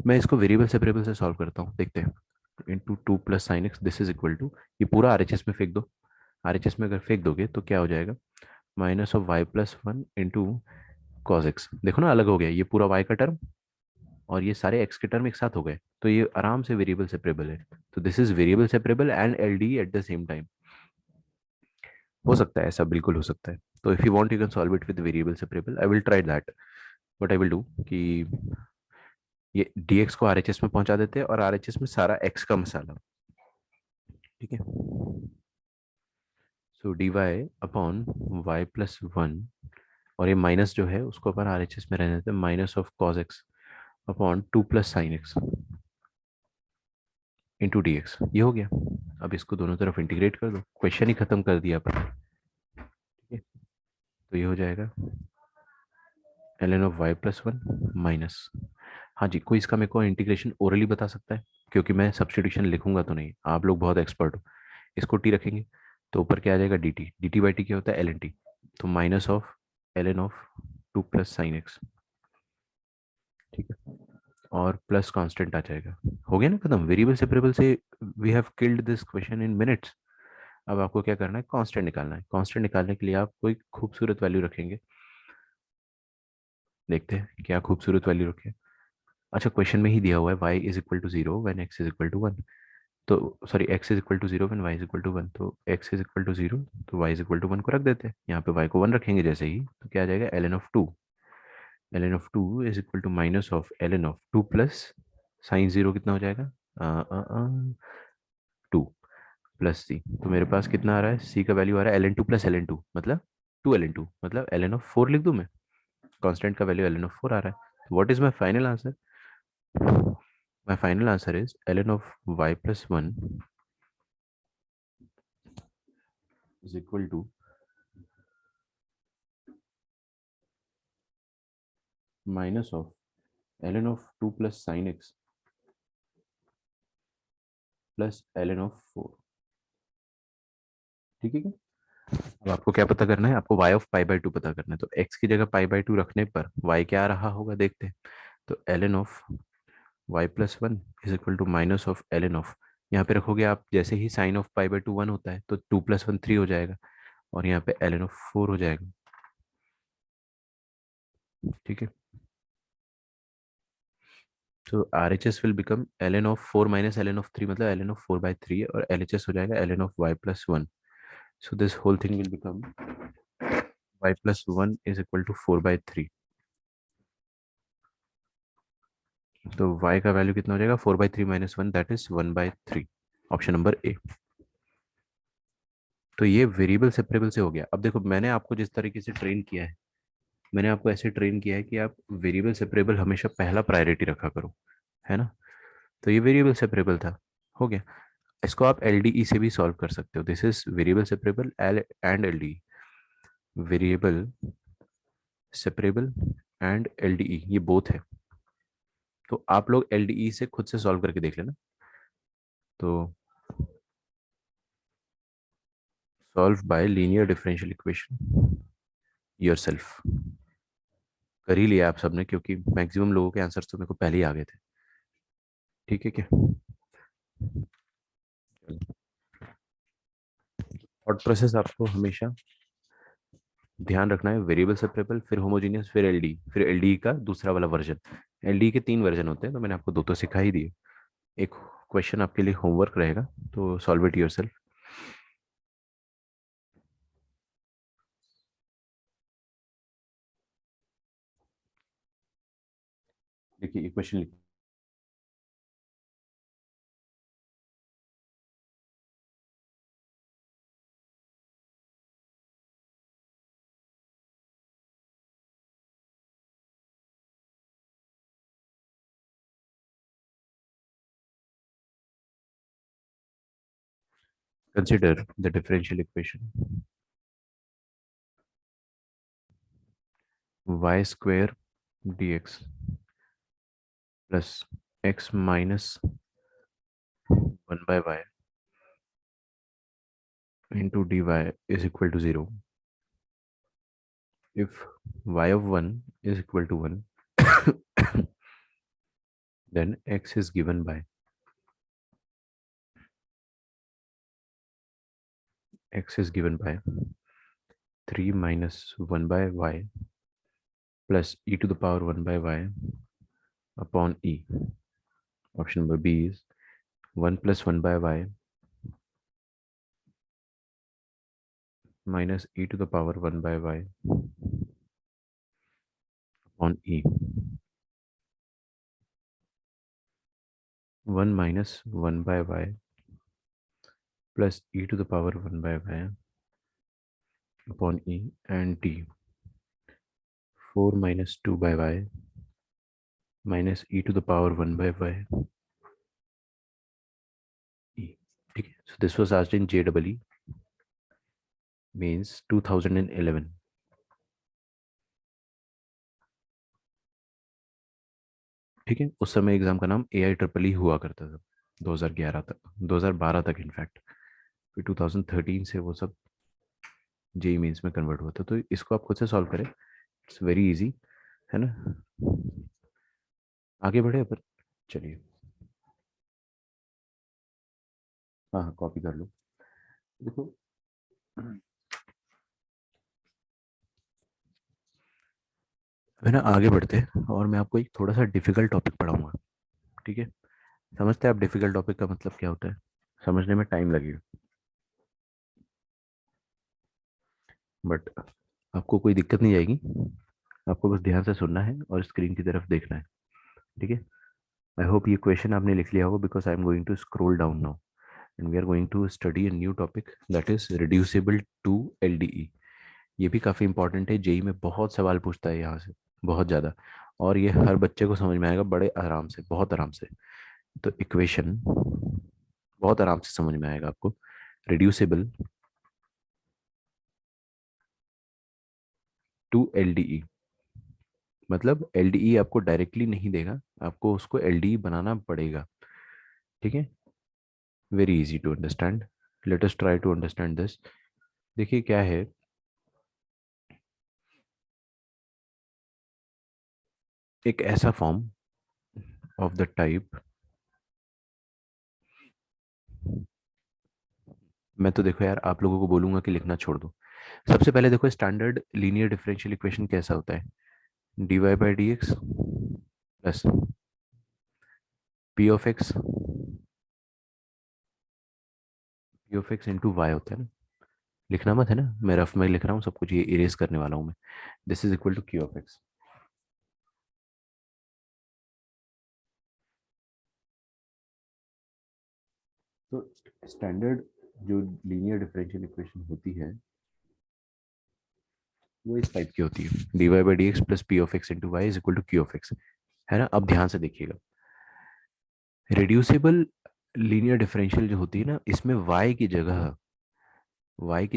मैं इसको वेरिएबल सेपरेबल से सॉल्व करता हूँ, देखते हैं। Into two plus sine X, this is equal to, ये पूरा आरएचएस में फेंक दो। आरएचएस में अगर फेंक दोगे तो क्या हो जाएगा, minus of Y plus one into cos X. देखो ना, अलग हो गया ये पूरा y का टर्म, और ये सारे x के टर्म एक साथ हो गए, तो ये आराम से वेरिएबल सेपरेबल है। तो this is variable separable and LD at the same time. हो सकता है, ऐसा बिल्कुल हो सकता है। तो if you want you can solve it with variable separable, I will try that. What I will do कि ये dx को RHS में पहुंचा देते हैं, और RHS में सारा x का मसाला। ठीक है, so d y upon y plus one, और ये माइनस जो है उसको अपन RHS में रहने देते हैं, minus of cos x upon two plus sine x into D x, ये हो गया। अब इसको दोनों तरफ इंटीग्रेट कर दो, क्वेश्चन ही खत्म कर दिया अपन। ठीक है, तो ये हो जाएगा ln of y plus one minus, हाँ जी, कोई इसका मेरे को इंटीग्रेशन ओरली बता सकता है? क्योंकि मैं सब्सटीट्यूशन लिखूंगा तो नहीं, आप लोग बहुत एक्सपर्ट हो। इसको टी रखेंगे तो ऊपर क्या आ जाएगा, D T, D t by T क्या होता है, एल एन टी। तो minus of ln of two plus sine x. ठीक है, और प्लस कांस्टेंट आ जाएगा। हो गया ना खत्म, वेरिएबल सेपरेबल से we have killed this question in minutes. अब आपको क्या करना है, कांस्टेंट निकालना है। कांस्टेंट निकालने के लिए आप कोई खूबसूरत वैल्यू रखेंगे, देखते हैं क्या खूबसूरत वैल्यू रखें। अच्छा, क्वेश्चन में ही दिया हुआ है y is equal to zero when x is equal to one, तो sorry, x is equal to zero when y is equal to one, तो x is equal to zero तो y is equal to one को रख देते हैं। यहाँ पे y को वन रखेंगे जैसे ही, तो क्या आ जाएगा, ln of two, ln of two is equal to minus of ln of two plus sine zero, कितना हो जाएगा, टू प्लस सी। तो मेरे पास कितना आ रहा है, सी का वैल्यू आ रहा है ln two plus ln two, मतलब टू ln टू, मतलब ln ऑफ फोर लिख दूं मैं, कांस्टेंट का वैल्यू ln ऑफ फोर आ रहा है। What is my final answer? My final answer is ln of y plus one is equal to minus of ln of two plus sine x plus ln of four. ठीक है क्या? अब आपको क्या पता करना है, आपको y of pi by to पता करना है, तो x की जगह पाई बाई टू रखने पर y क्या आ रहा होगा, देखते हैं। तो ln of y plus one is equal to minus of ln of, यहाँ पे रखोगे आप, जैसे ही sine of pi by two one होता है तो टू प्लस वन थ्री हो जाएगा, और यहाँ पे ln ऑफ फोर हो जाएगा। ठीक है, तो R H S will become ln of four minus ln of three, मतलब ln of four by three है, और एल एच एस हो जाएगा ln of y plus one. So this whole thing will become y plus one is equal to four by three. तो y का value कितना हो जाएगा, four by three minus one, that is one by three, option number A. तो ये variable separable से हो गया। अब देखो, मैंने आपको जिस तरीके से ट्रेन किया है, मैंने आपको ऐसे ट्रेन किया है कि आप वेरिएबल सेपरेबल हमेशा पहला प्रायोरिटी रखा करो, है ना। तो ये वेरिएबल सेपरेबल था, हो गया। इसको आप एलडीई से भी सॉल्व कर सकते हो, this is variable separable and LDE, variable separable and LDE, ये बोथ है। तो आप लोग एलडीई से खुद से सॉल्व करके देख लेना। तो solve by linear differential equation yourself. कर ही लिया आप सबने, क्योंकि मैक्सिमम लोगों के आंसर्स तो मेरे को पहले ही आ गए थे। ठीक है क्या? थॉट प्रोसेस आपको हमेशा ध्यान रखना है, वेरिएबल सेपरेबल, फिर होमोजेनियस, फिर एलडी, फिर एलडी का दूसरा वाला वर्जन। एलडी के 3 वर्जन होते हैं, तो मैंने आपको 2 तो सिखा ही दिए। एक क्वेश्चन आपके लिए होमवर्क रहेगा, तो सॉल्व इट योरसेल्फ। देखिए ये क्वेश्चन लिखिए। Consider the differential equation y square dx plus x minus 1 by y into dy is equal to 0 if y of 1 is equal to 1. Then x is given by 3 minus 1 by y plus e to the power 1 by y upon e. Option number B is 1 plus 1 by y minus e to the power 1 by y upon e. 1 minus 1 by y plus e to the power 1 by y upon e, and t. 4 minus 2 by y minus e to the power 1 by y e. Okay, so this was asked in JEE, means 2011. ठीक है, उस समय exam का नाम AI हुआ करता था, 2011 तक, 2012 तक इनफैक्ट। फिर 2013 से वो सब जेई मेंस में कन्वर्ट हुआ था। तो इसको आप खुद से सॉल्व करें, इट्स वेरी इजी, है ना। आगे बढ़े अपन, चलिए। हाँ हाँ, कॉपी कर लो। देखो, है ना, आगे बढ़ते हैं और मैं आपको एक थोड़ा सा डिफिकल्ट टॉपिक पढ़ाऊंगा। ठीक है, समझते हैं आप डिफिकल्ट टॉपिक का मतलब क्या होता है? समझने में टाइम लगेगा, बट आपको कोई दिक्कत नहीं आएगी। आपको बस ध्यान से सुनना है और स्क्रीन की तरफ देखना है। ठीक है, आई होप ये क्वेश्चन आपने लिख लिया होगा, because I am going to scroll down now and we are going to study a new topic, that is reducible to LDE. ये भी काफ़ी इंपॉर्टेंट है, जेई में बहुत सवाल पूछता है यहाँ से, बहुत ज़्यादा। और ये हर बच्चे को समझ में आएगा बड़े आराम से, बहुत आराम से। तो इक्वेशन बहुत आराम से समझ में आएगा आपको। रिड्यूसिबल टू एलडीई, मतलब एलडीई आपको डायरेक्टली नहीं देगा, आपको उसको एलडीई बनाना पड़ेगा। ठीक है, very easy to understand, let us try to understand this. देखिए क्या है, एक ऐसा फॉर्म ऑफ द टाइप, मैं तो देखो यार आप लोगों को बोलूंगा कि लिखना छोड़ दो। सबसे पहले देखो, स्टैंडर्ड लीनियर डिफरेंशियल इक्वेशन कैसा होता है? dy by D x plus P of x into Y होता है ना। लिखना मत, है ना, मैं रफ में लिख रहा हूँ सब कुछ, ये इरेज करने वाला हूँ मैं। This is equal to Q of X. तो स्टैंडर्ड जो लीनियर डिफरेंशियल इक्वेशन होती है वो इस टाइप की होती है, dy by D x plus P of x into Y is equal to Q of X, है ना। अब ध्यान से देखिएगा, रिड्यूसिबल लीनियर डिफरेंशियल जो होती है ना, इसमें y की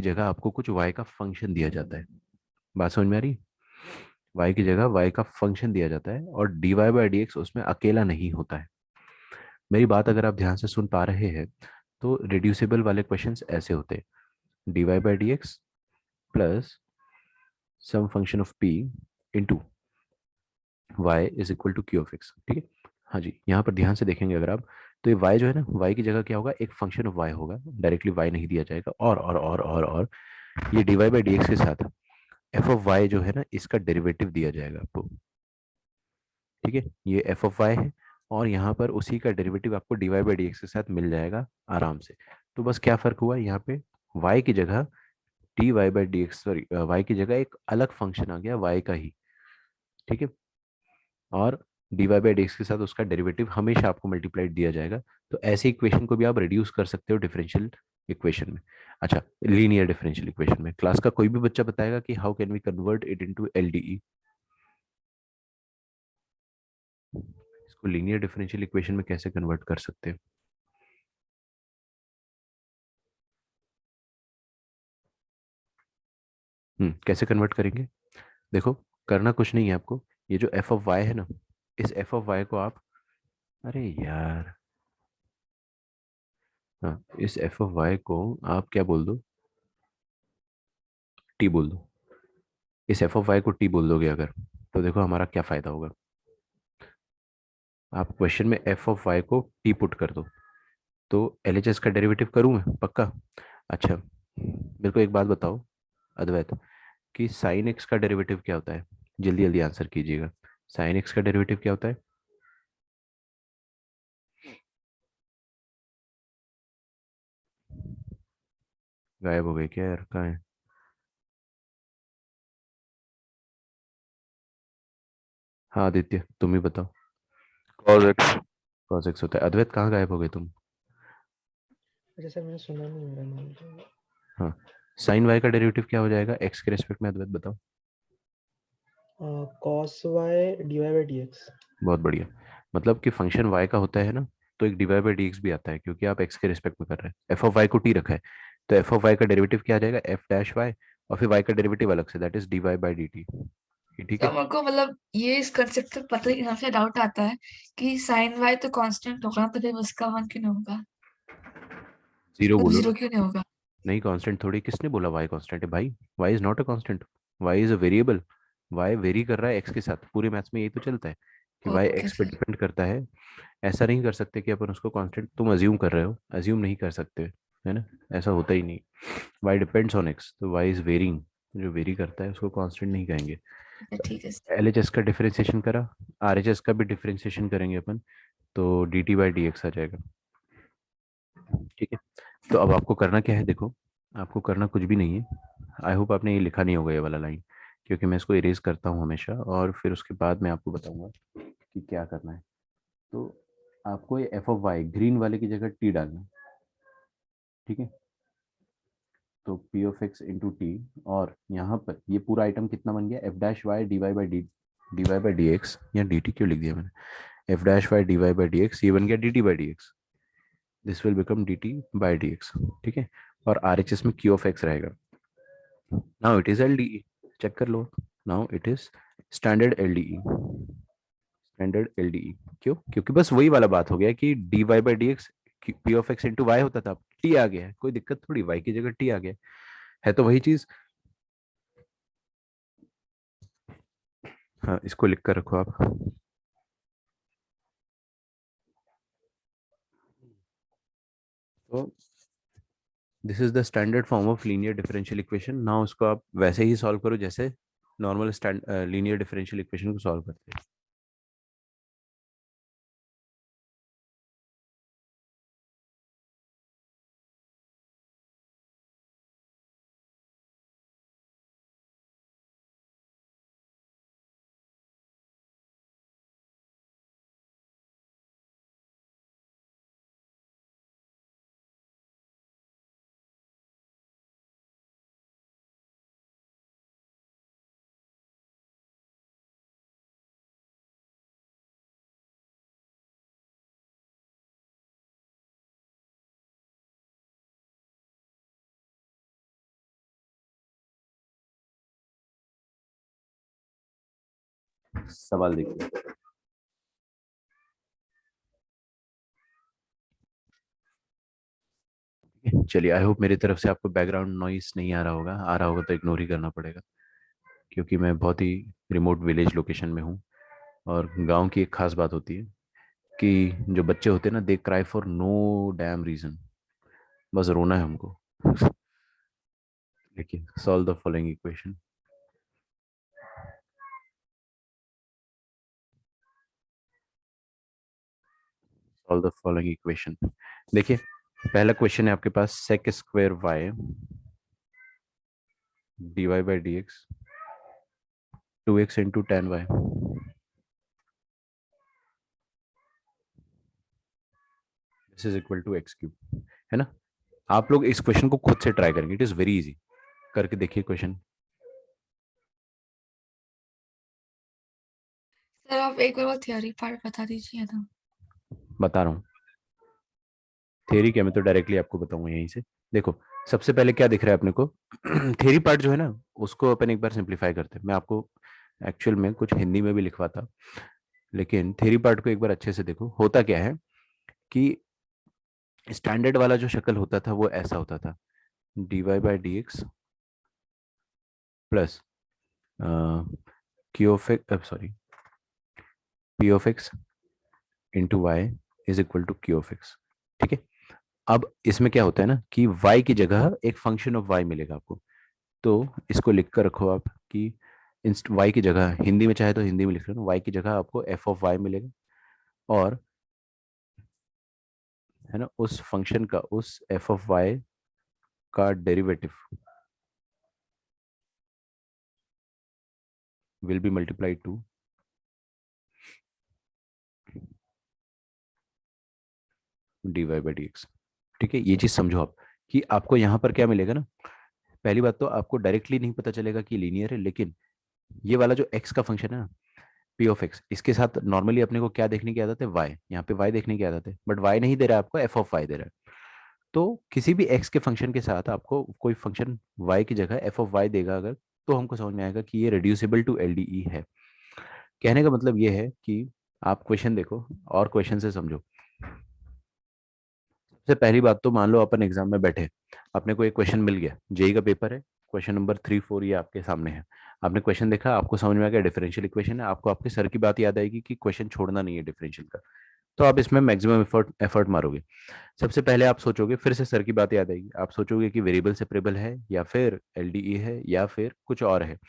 जगह आपको कुछ y का फंक्शन दिया जाता है। बात समझ में आ रही? y की जगह y का फंक्शन दिया जाता है, और dy बाई डी एक्स उसमें अकेला नहीं होता है। मेरी बात अगर आप ध्यान से सुन पा रहे हैं, तो रिड्यूसिबल वाले क्वेश्चंस ऐसे होते हैं, dy by D x plus some function of p into y is equal to Q of x, ठीक है। हाँ जी, यहाँ पर ध्यान से देखेंगे अगर आप, तो ये y जो है ना, y की जगह क्या होगा, एक फंक्शन ऑफ y होगा, डायरेक्टली y नहीं दिया जाएगा, और ये dy बाई डी एक्स के साथ f ऑफ y जो है ना, इसका डेरिवेटिव दिया जाएगा आपको, ठीक है। ये f ऑफ y है, और यहाँ पर उसी का डेरिवेटिव आपको dy बाई डी एक्स के साथ मिल जाएगा आराम से। तो बस क्या फ़र्क हुआ यहाँ पे, y की जगह dy by D x, sorry y की जगह एक अलग फंक्शन आ गया y का ही, ठीक है। और dy बाई डी एक्स के साथ उसका डेरिवेटिव हमेशा आपको मल्टीप्लाइड दिया जाएगा। तो ऐसे इक्वेशन को भी आप रिड्यूस कर सकते हो डिफरेंशियल इक्वेशन में, अच्छा लीनियर डिफरेंशियल इक्वेशन में। क्लास का कोई भी बच्चा बताएगा कि how can we convert it into LDE, इसको लीनियर डिफरेंशियल इक्वेशन में कैसे कन्वर्ट कर सकते हैं। कैसे कन्वर्ट करेंगे, देखो करना कुछ नहीं है आपको, ये जो एफ ऑफ वाई है ना, इस एफ ऑफ वाई को आप, अरे यार, हाँ इस एफ ऑफ वाई को आप क्या बोल दो, टी बोल दो। इस एफ ऑफ वाई को टी बोल दोगे अगर, तो देखो हमारा क्या फायदा होगा, आप क्वेश्चन में एफ ऑफ वाई को टी पुट कर दो, तो एल एच एस का डेरिवेटिव करूँ मैं पक्का। अच्छा मेरे को एक बात बताओ अद्वैत, कि साइन एक्स का डेरिवेटिव क्या होता है, जल्दी जल्दी आंसर कीजिएगा, साइन एक्स का डेरिवेटिव क्या होता है। गायब हो गए क्या यार, कहाँ है। हाँ आदित्य तुम ही बताओ। cos x। कॉस एक्स होता है, अद्वैत कहाँ गायब हो गए तुम। अच्छा सर, मैंने सुना नहीं मेरा नाम तो। हाँ साइन वाई का डेरिवेटिव क्या हो जाएगा एक्स के रेस्पेक्ट में, अद्वैत बताओ। cos y dy by dx। बहुत बढ़िया, मतलब कि फंक्शन y का होता है ना, तो एक डिवाई बाई डी एक्स भी आता है, क्योंकि आप x के रिस्पेक्ट में कर रहे हैं, एफ ऑफ y को t रखा है, तो एफ ऑफ y का डेरिवेटिव क्या आ जाएगा, एफ डैश y, और फिर y का डेरिवेटिव अलग से, that is d Y by d t, ठीक तो है। मेरे को मतलब ये इस कंसेप्ट से पता ही हमेशा डाउट आता है कि साइन वाई तो कांस्टेंट होगा, तो फिर उसका वन क्यों नहीं होगा, जीरो मतलब बोलो जीरो ना। क्यों नहीं होगा। नहीं कांस्टेंट थोड़ी, किसने बोला y कांस्टेंट है भाई, y is not a constant, y is a variable, y very कर रहा है x के साथ, पूरे मैथ्स में यही तो चलता है कि y ओके x पे सर। डिपेंड करता है। ऐसा नहीं कर सकते कि अपन उसको कांस्टेंट, तुम अज्यूम कर रहे हो, अज्यूम नहीं कर सकते, है ना, ऐसा होता ही नहीं। y डिपेंड्स ऑन x, तो y इज वेरिंग, जो वेरी करता है उसको कांस्टेंट नहीं कहेंगे। ठीक है सर। एल एच एस का डिफरेंशिएशन करा, आर एच एस का भी डिफरेंशिएशन करेंगे अपन, तो d t by D x आ जाएगा, ठीक है। तो अब आपको करना क्या है, देखो आपको करना कुछ भी नहीं है, आई होप आपने ये लिखा नहीं होगा ये वाला लाइन, क्योंकि मैं इसको इरेज करता हूँ हमेशा, और फिर उसके बाद मैं आपको बताऊंगा कि क्या करना है। तो आपको ये एफ ऑफ वाई ग्रीन वाले की जगह टी डालना है, ठीक है। तो p of x into t, और यहाँ पर ये पूरा आइटम कितना बन गया, f dash y d Y by D Y by D x, या डी टी क्यों लिख दिया मैंने, f dash y d Y by D x, ये बन गया d t by D x, this will become d t by D x, ठीक है। और आर एच एस में क्यू ऑफ एक्स रहेगा, now it is L D E, check कर लो, now it is standard L D E, standard L D E. क्यों, क्योंकि बस वही वाला बात हो गया कि d Y by D x p of x into Y होता था, टी आ गया है, कोई दिक्कत थोड़ी, वाई की जगह टी आ गया है तो वही चीज। हाँ इसको लिख कर रखो आप। तो this is the standard form of linear differential equation, ना उसको आप वैसे ही सॉल्व करो जैसे नॉर्मल लीनियर डिफरेंशियल इक्वेशन को सॉल्व करते हैं। सवाल देखिए, चलिए आई होप मेरी तरफ से आपको बैकग्राउंड नॉइस नहीं आ रहा होगा, आ रहा होगा तो इग्नोर ही करना पड़ेगा, क्योंकि मैं बहुत ही रिमोट विलेज लोकेशन में हूँ, और गांव की एक खास बात होती है कि जो बच्चे होते हैं ना, they cry for no damn reason, बस रोना है हमको। देखिए, solve the following equation. Solve the following equation. देखिए, पहला क्वेश्चन है आपके पास, sec square y dy by D x 2x into tan y, this is equal to x cube, है ना। आप लोग इस क्वेश्चन को खुद से ट्राई करेंगे, इट इज वेरी इजी। करके देखिए क्वेश्चन। सर आप एक बार वो थियोरी पार्ट बता दीजिए ना। बता रहा हूँ थियरी क्या, मैं तो डायरेक्टली आपको बताऊंगा यहीं से। देखो, सबसे पहले क्या दिख रहा है अपने को, थियरी पार्ट जो है ना, उसको अपन एक बार सिंप्लीफाई करते हैं। मैं आपको एक्चुअल में कुछ हिंदी में भी लिखवाता, लेकिन थियरी पार्ट को एक बार अच्छे से देखो। होता क्या है कि स्टैंडर्ड वाला जो शक्ल होता था वो ऐसा होता था, dy by D x plus q of x, sorry, p of x into Y is equal to Q of x. ठीक है। अब इसमें क्या होता है ना कि y की जगह एक फंक्शन ऑफ y मिलेगा आपको। तो इसको लिख कर रखो आप कि y की जगह, हिंदी में चाहे तो हिंदी में लिख लो, y की जगह आपको f ऑफ y मिलेगा, और है ना उस फंक्शन का, उस f ऑफ y का derivative will be multiplied to dy by D x. ठीक है, ये चीज समझो आप कि आपको यहाँ पर क्या मिलेगा ना। पहली बात तो आपको डायरेक्टली नहीं पता चलेगा कि लीनियर है, लेकिन ये वाला जो x का फंक्शन है ना, पी ऑफ एक्स, इसके साथ नॉर्मली अपने को क्या देखने की आदत है, y। यहाँ पे y देखने की आदत है, बट y नहीं दे रहा है आपको, f ऑफ y दे रहा है। तो किसी भी x के फंक्शन के साथ आपको कोई फंक्शन y की जगह f ऑफ y देगा अगर, तो हमको समझ में आएगा कि ये रिड्यूसिबल टू एलडीई है। कहने का मतलब ये है कि आप क्वेश्चन देखो और क्वेश्चन से समझो। सबसे पहली बात तो मान लो अपन एग्जाम में बैठे, अपने को एक क्वेश्चन मिल गया, जेई का पेपर है, क्वेश्चन नंबर 3 4 ये आपके सामने है। आपने क्वेश्चन देखा, आपको समझ में आ गया डिफरेंशियल इक्वेशन है, आपको आपके सर की बात याद आएगी कि क्वेश्चन छोड़ना नहीं है डिफरेंशियल का, तो आप इसमें मैक्सिमम एफर्ट मारोगे। सबसे पहले आप सोचोगे, फिर से सर की बात याद आएगी, आप सोचोगे कि वेरिएबल सेपरेबल है या फिर एलडीई है या फिर कुछ और है।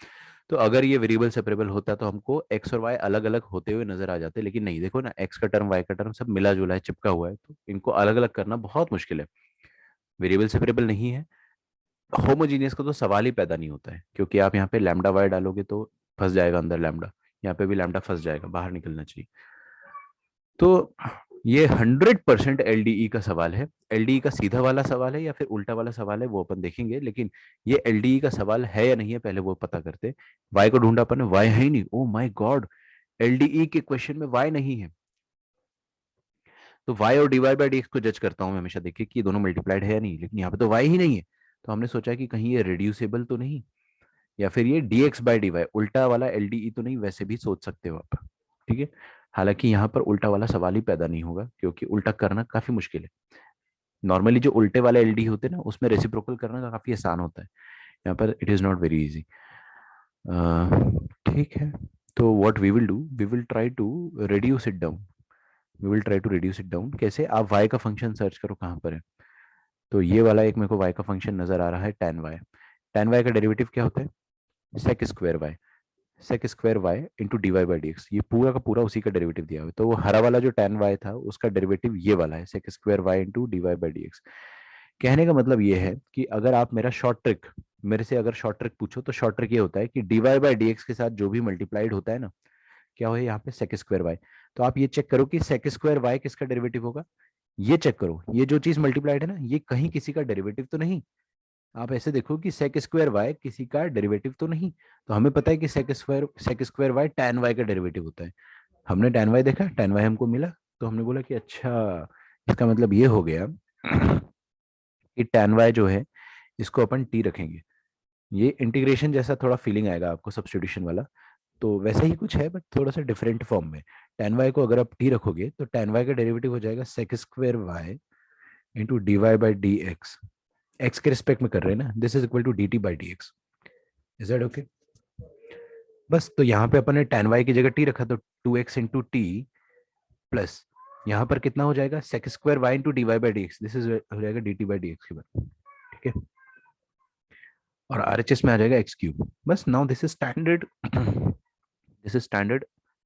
तो अगर ये वेरिएबल सेपरेबल होता तो हमको एक्स और वाई अलग अलग होते हुए नजर आ जाते, लेकिन नहीं, देखो ना, एक्स का टर्म वाई का टर्म सब मिला जुला है, चिपका हुआ है, तो इनको अलग अलग करना बहुत मुश्किल है। वेरिएबल सेपरेबल नहीं है, होमोजीनियस का तो सवाल ही पैदा नहीं होता है, क्योंकि आप यहाँ पे लैम्डा वाई डालोगे तो फंस जाएगा अंदर लैम्डा, यहाँ पे भी लैम्डा फंस जाएगा, बाहर निकलना चाहिए। तो ये 100% एलडीई का सवाल है। एलडीई का सीधा वाला सवाल है या फिर उल्टा वाला सवाल है वो अपन देखेंगे, लेकिन ये एलडीई का सवाल है या नहीं है पहले वो पता करते। वाई को ढूंढा अपन, वाई है ही नहीं, ओ माय गॉड, एलडीई के क्वेश्चन में वाई नहीं है। तो वाई और डीवाई बाई डी एक्स को जज करता हूँ मैं हमेशा, देखिए कि ये दोनों मल्टीप्लाइड है या नहीं, लेकिन यहाँ पे तो वाई ही नहीं है। तो हमने सोचा कि कहीं ये रिड्यूसेबल तो नहीं, या फिर ये dx बाई डी वाई, उल्टा वाला एलडीई तो नहीं, वैसे भी सोच सकते हो आप। ठीक है। हालांकि यहाँ पर उल्टा वाला सवाल ही पैदा नहीं होगा, क्योंकि उल्टा करना काफी मुश्किल है। नॉर्मली जो उल्टे वाले एलडी होते हैं ना, उसमें रेसिप्रोकल करना का काफी आसान होता है, यहाँ पर it is not very easy. ठीक है। तो what we will do, we will try to reduce it down. We will try to reduce it down. कैसे, आप y का फंक्शन सर्च करो कहाँ पर है। तो ये वाला एक मेरे को y का फंक्शन नजर आ रहा है, tan y। tan y का डेरिवेटिव क्या होता है, sec square y, sec square y into d Y by D x. ये पूरा का पूरा उसी का डेरिवेटिव दिया हुआ है, तो वो हरा वाला जो tan y था उसका डेरिवेटिव ये वाला है, sec square y into d Y by D x. कहने का मतलब ये है कि अगर आप मेरा शॉर्ट ट्रिक, मेरे से अगर शॉर्ट ट्रिक पूछो तो शॉर्ट ट्रिक ये होता है कि d Y by D x के साथ जो भी मल्टीप्लाइड होता है ना, क्या हो यहाँ पे सेक स्क्वायर वाई। तो आप ये चेक करो कि सेक स्क्वायर वाई किसका डेरिवेटिव होगा, ये चेक करो, ये जो चीज मल्टीप्लाइड है ना, ये कहीं किसी का डेरिवेटिव तो नहीं। आप ऐसे देखो कि सेक स्क्वायर वाई किसी का डेरिवेटिव तो नहीं। तो हमें पता है कि sec square y tan y का डेरिवेटिव होता है। हमने tan वाई देखा, tan वाई हमको मिला, तो हमने बोला कि अच्छा, इसका मतलब ये हो गया कि tan वाई जो है इसको अपन t रखेंगे। ये इंटीग्रेशन जैसा थोड़ा फीलिंग आएगा आपको, सब्स्टिट्यूशन वाला, तो वैसा ही कुछ है, बट थोड़ा सा डिफरेंट फॉर्म में। tan y को अगर आप t रखोगे तो tan y का डेरिवेटिव हो जाएगा sec square y into d Y by D x. X के रिस्पेक्ट में कर रहे हैं ना, this is equal to d t by D x. Is that okay. बस तो यहाँ पे अपन ने tan y की जगह t रखा, तो 2x इंटू टी प्लस यहाँ पर कितना हो जाएगा sec square y into d Y by D x, this is हो जाएगा dt बाई डी एक्स के बाद, ठीक है। और RHS में आ जाएगा x क्यूब। बस now this is standard, this is standard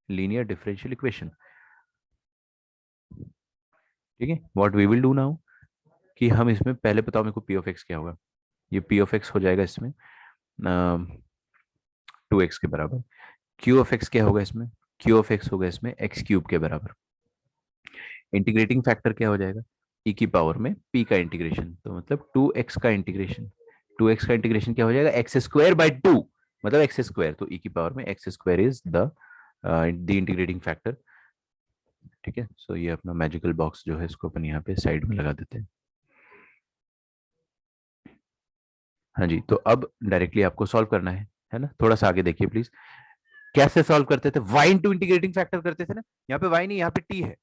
linear differential equation, ठीक है। What we will do now कि हम इसमें पहले बताओ मेरे को p ऑफ x क्या होगा। ये p ऑफ x हो जाएगा इसमें 2x के बराबर। q ऑफ x क्या होगा इसमें, q ऑफ x होगा इसमें x क्यूब के बराबर। इंटीग्रेटिंग फैक्टर क्या हो जाएगा, e की पावर में p का इंटीग्रेशन, तो मतलब 2x का इंटीग्रेशन, 2x का इंटीग्रेशन क्या हो जाएगा एक्स स्क्वायर बाई 2, मतलब एक्स स्क्वायर, तो e की पावर में x square is the integrating factor, ठीक है। सो ये अपना मैजिकल बॉक्स जो है इसको अपन यहाँ पे साइड में लगा देते हैं। हाँ जी, तो अब डायरेक्टली आपको सॉल्व करना है ना। थोड़ा सा आगे देखिए प्लीज, कैसे सॉल्व करते थे, y इंटू इंटीग्रेटिंग फैक्टर करते थे ना, यहाँ पे y नहीं यहाँ पे t है,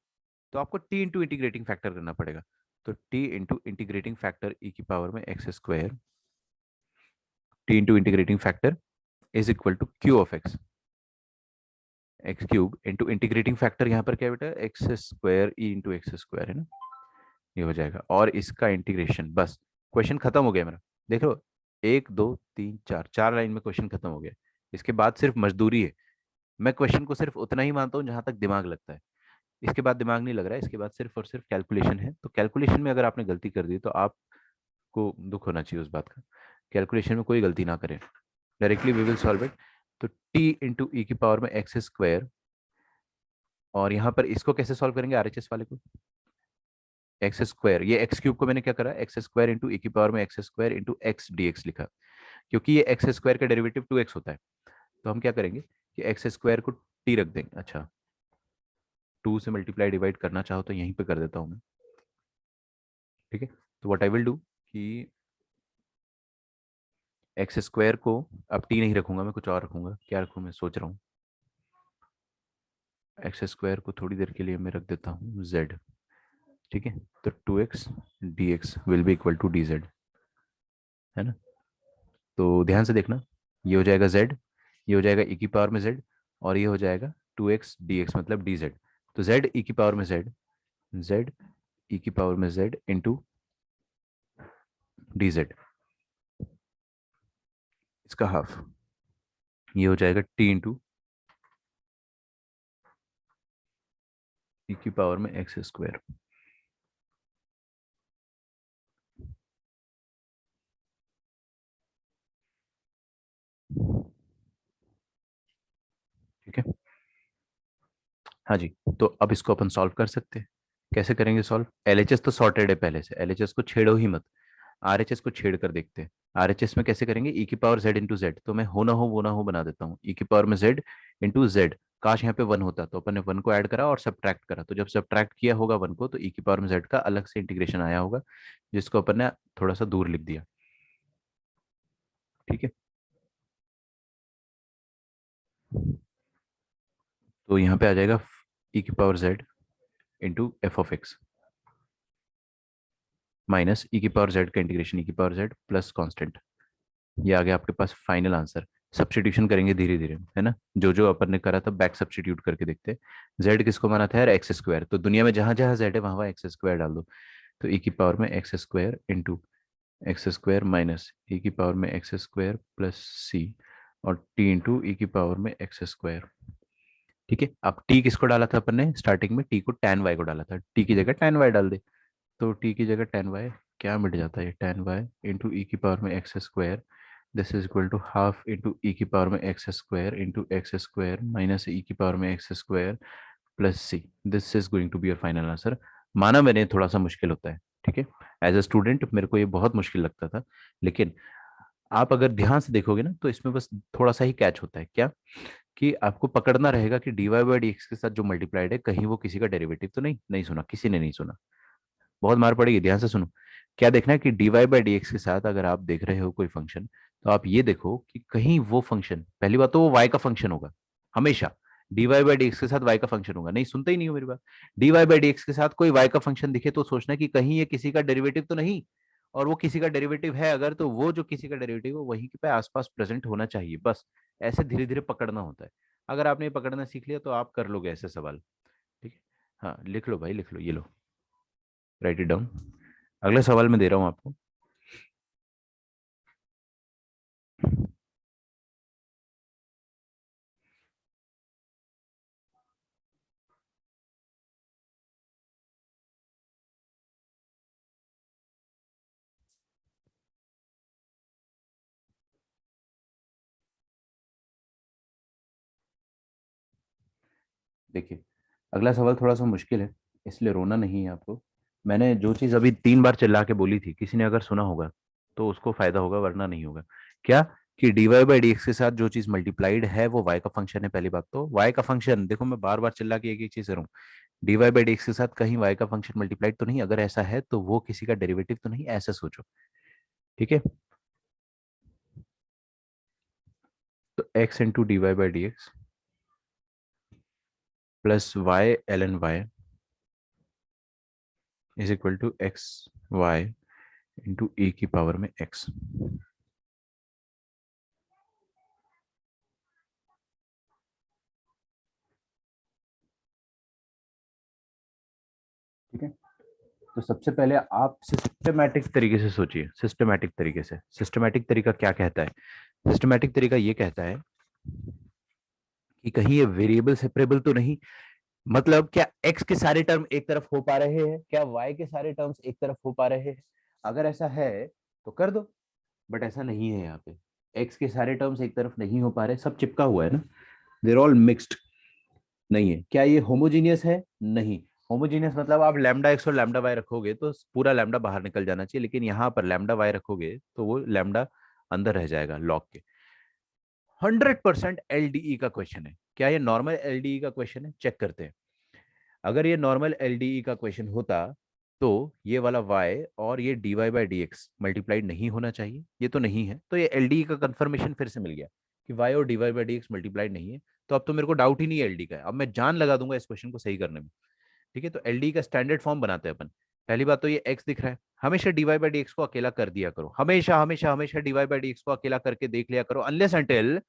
तो आपको t इंटू इंटीग्रेटिंग फैक्टर करना पड़ेगा। तो t into integrating factor e की पावर में x square, t into integrating factor is equal to q of x, x cube into integrating factor यहाँ पर क्या बेटा x square e into x square है ना, ये हो जाएगा। और इसका इंटीग्रेशन, बस क्वेश्चन खत्म हो गया मेरा। देख लो 1 2 3 4, 4 लाइन में क्वेश्चन खत्म हो गया। इसके बाद सिर्फ मजदूरी है। मैं क्वेश्चन को सिर्फ उतना ही मानता हूँ जहां तक दिमाग लगता है, इसके बाद दिमाग नहीं लग रहा है, इसके बाद सिर्फ और सिर्फ कैलकुलेशन है। तो कैलकुलेशन में अगर आपने गलती कर दी तो आपको दुख होना चाहिए उस बात का। कैलकुलेशन में कोई गलती ना करें, directly we will solve it. तो t इंटू ई की पावर में एक्स स्क्वायर, और यहाँ पर इसको कैसे सॉल्व करेंगे RHS वाले को, एक्स स्क्वायर, ये एक्स क्यूब को मैंने क्या करा एक्स स्क्वायर इंटू ई की पावर में x square into x D x लिखा, क्योंकि ये एक्स स्क्वायर का डेरिवेटिव 2x होता है। तो हम क्या करेंगे कि एक्स स्क्वायर को t रख देंगे। अच्छा, 2 से मल्टीप्लाई डिवाइड करना चाहो तो यहीं पे कर देता हूँ मैं, ठीक है। तो व्हाट आई विल डू कि एक्स स्क्वायर को अब t नहीं रखूंगा मैं, कुछ और रखूंगा। क्या रखूँ मैं सोच रहा हूँ, एक्स स्क्वायर को थोड़ी देर के लिए मैं रख देता हूँ z, ठीक है। तो 2x dx will be equal to dz, है ना। तो ध्यान से देखना, ये हो जाएगा z, ये हो जाएगा e की पावर में z, और ये हो जाएगा 2x dx मतलब dz। तो z e की पावर में z, z e की पावर में z इंटू dz, इसका हाफ, ये हो जाएगा t इंटू e की पावर में एक्स स्क्वायर। ठीक है, हाँ जी। तो अब इसको अपन सॉल्व कर सकते हैं। कैसे करेंगे सॉल्व, LHS तो सॉर्टेड है पहले से, LHS को छेड़ो ही मत, RHS को छेड़ कर देखते हैं। RHS में कैसे करेंगे, e की पावर z इंटू जेड, तो मैं हो ना हो वो ना हो बना देता हूँ, e की पावर में z इंटू जेड। काश यहाँ पे 1 होता, तो अपन ने 1 को ऐड करा और सब्ट्रैक्ट करा, तो जब सब्ट्रैक्ट किया होगा 1 को तो e की पावर में z का अलग से इंटीग्रेशन आया होगा, जिसको अपन ने थोड़ा सा दूर लिख दिया, ठीक है। तो यहाँ पे आ जाएगा e की power z into F of x minus e की पावर z का इंटीग्रेशन e की पावर z प्लस कांस्टेंट। ये आ गया आपके पास फाइनल आंसर। सब्स्टिट्यूशन करेंगे धीरे धीरे, है ना, जो जो अपन ने करा था बैक सब्स्टिट्यूट करके देखते हैं। z किसको माना था यार, एक्स स्क्वायर, तो दुनिया में जहां जहां z है वहां वहां एक्स स्क्वायर डाल दो। तो e की पावर में x square into x square minus e की पावर में एक्स स्क्वायर प्लस c, और t इंटू ई की पावर में एक्स स्क्वायर, ठीक है। अब t किसको डाला था अपन ने स्टार्टिंग में, t को tan y को डाला था, t की जगह tan y डाल दे। तो t की जगह tan y क्या मिट जाता है, tan y इंटू ई की पावर में x square, this is equal to half into e की पावर में x square into x square minus e की पावर में x square plus c, this is going to be your final answer. माना मैंने थोड़ा सा मुश्किल होता है, ठीक है, एज अ स्टूडेंट मेरे को ये बहुत मुश्किल लगता था, लेकिन आप अगर ध्यान से देखोगे ना तो इसमें बस थोड़ा सा ही कैच होता है, क्या कि आपको पकड़ना रहेगा कि d Y by D x के साथ जो मल्टीप्लाइड है कहीं वो किसी का डेरिवेटिव तो नहीं, नहीं सुना, किसी ने नहीं सुना, बहुत मार पड़ेगी, ध्यान से सुनो। क्या देखना है कि d Y by D x के साथ अगर आप देख रहे हो कोई फंक्शन, तो आप ये देखो कि कहीं वो फंक्शन, पहली बात तो वो वाई का फंक्शन होगा हमेशा, d Y by D x के साथ वाई का फंक्शन होगा, नहीं सुनते ही नहीं हो मेरी बात। D Y by D x के साथ कोई वाई का फंक्शन दिखे तो सोचना कि कहीं ये किसी का डेरिवेटिव तो नहीं, और वो किसी का डेरिवेटिव है अगर, तो वो जो किसी का डेरिवेटिव है वहीं पे आसपास प्रेजेंट होना चाहिए, बस ऐसे धीरे धीरे पकड़ना होता है। अगर आपने ये पकड़ना सीख लिया तो आप कर लोगे ऐसे सवाल। ठीक है, हाँ लिख लो भाई, लिख लो, ये लो, राइट इट डाउन। अगला सवाल मैं दे रहा हूं आपको। देखिए, अगला सवाल थोड़ा सा मुश्किल है, इसलिए रोना नहीं है आपको। मैंने जो चीज़ अभी 3 बार चिल्ला के बोली थी, किसी ने अगर सुना होगा तो उसको फायदा होगा, वरना नहीं होगा। क्या? कि dy/dx के साथ जो चीज़ मल्टीप्लाइड है वो y का फंक्शन है। पहली बात तो y का फंक्शन, देखो मैं बार बार चिल्ला के एक एक चीज़ कर रहा हूँ, dy/dx के साथ कहीं y का फंक्शन मल्टीप्लाइड तो नहीं, अगर ऐसा है तो वो किसी का डेरिवेटिव तो नहीं, ऐसा सोचो। ठीक है, तो x into dy/dx plus y ln y is equal to x y into e की पावर में x। ठीक है, तो सबसे पहले आप सिस्टमैटिक तरीके से सोचिए। सिस्टमैटिक तरीके से, सिस्टमैटिक तरीका क्या कहता है? सिस्टमैटिक तरीका ये कहता है कि कहीं ये वेरिएबल सेपरेबल तो नहीं, मतलब क्या x के सारे टर्म एक तरफ हो पा रहे हैं, क्या y के सारे टर्म्स एक तरफ हो पा रहे हैं? अगर ऐसा है तो कर दो, बट ऐसा नहीं है। यहाँ पे x के सारे टर्म्स एक तरफ नहीं हो पा रहे, सब चिपका हुआ है ना, देर ऑल मिक्स्ड। नहीं है। क्या ये होमोजीनियस है? नहीं। होमोजीनियस मतलब आप लैम्डा एक्स और लैम्डा वाई रखोगे तो पूरा लैम्डा बाहर निकल जाना चाहिए, लेकिन यहाँ पर लैम्डा वाई रखोगे तो वो लैम्डा अंदर रह जाएगा लॉग के। 100% एलडीई का क्वेश्चन है। क्या ये नॉर्मल एलडीई का क्वेश्चन है? चेक करते हैं। अगर ये नॉर्मल एलडीई का क्वेश्चन होता तो ये वाला y और ये dy/dx मल्टीप्लाइड नहीं होना चाहिए, ये तो नहीं है, तो ये एलडीई का कंफर्मेशन फिर से मिल गया कि y और dy/dx मल्टीप्लाइड नहीं है। तो अब तो मेरे को डाउट ही नहीं है एलडी का, अब मैं जान लगा दूंगा इस क्वेश्चन को सही करने में। ठीक है, तो एलडी का स्टैंडर्ड फॉर्म बनाते हैं अपन। पहली बात तो ये x दिख रहा है, हमेशा dy/dx को अकेला कर दिया करो, हमेशा हमेशा हमेशा dy/dx को अकेला करके देख लिया करो, अनलेस अंटिल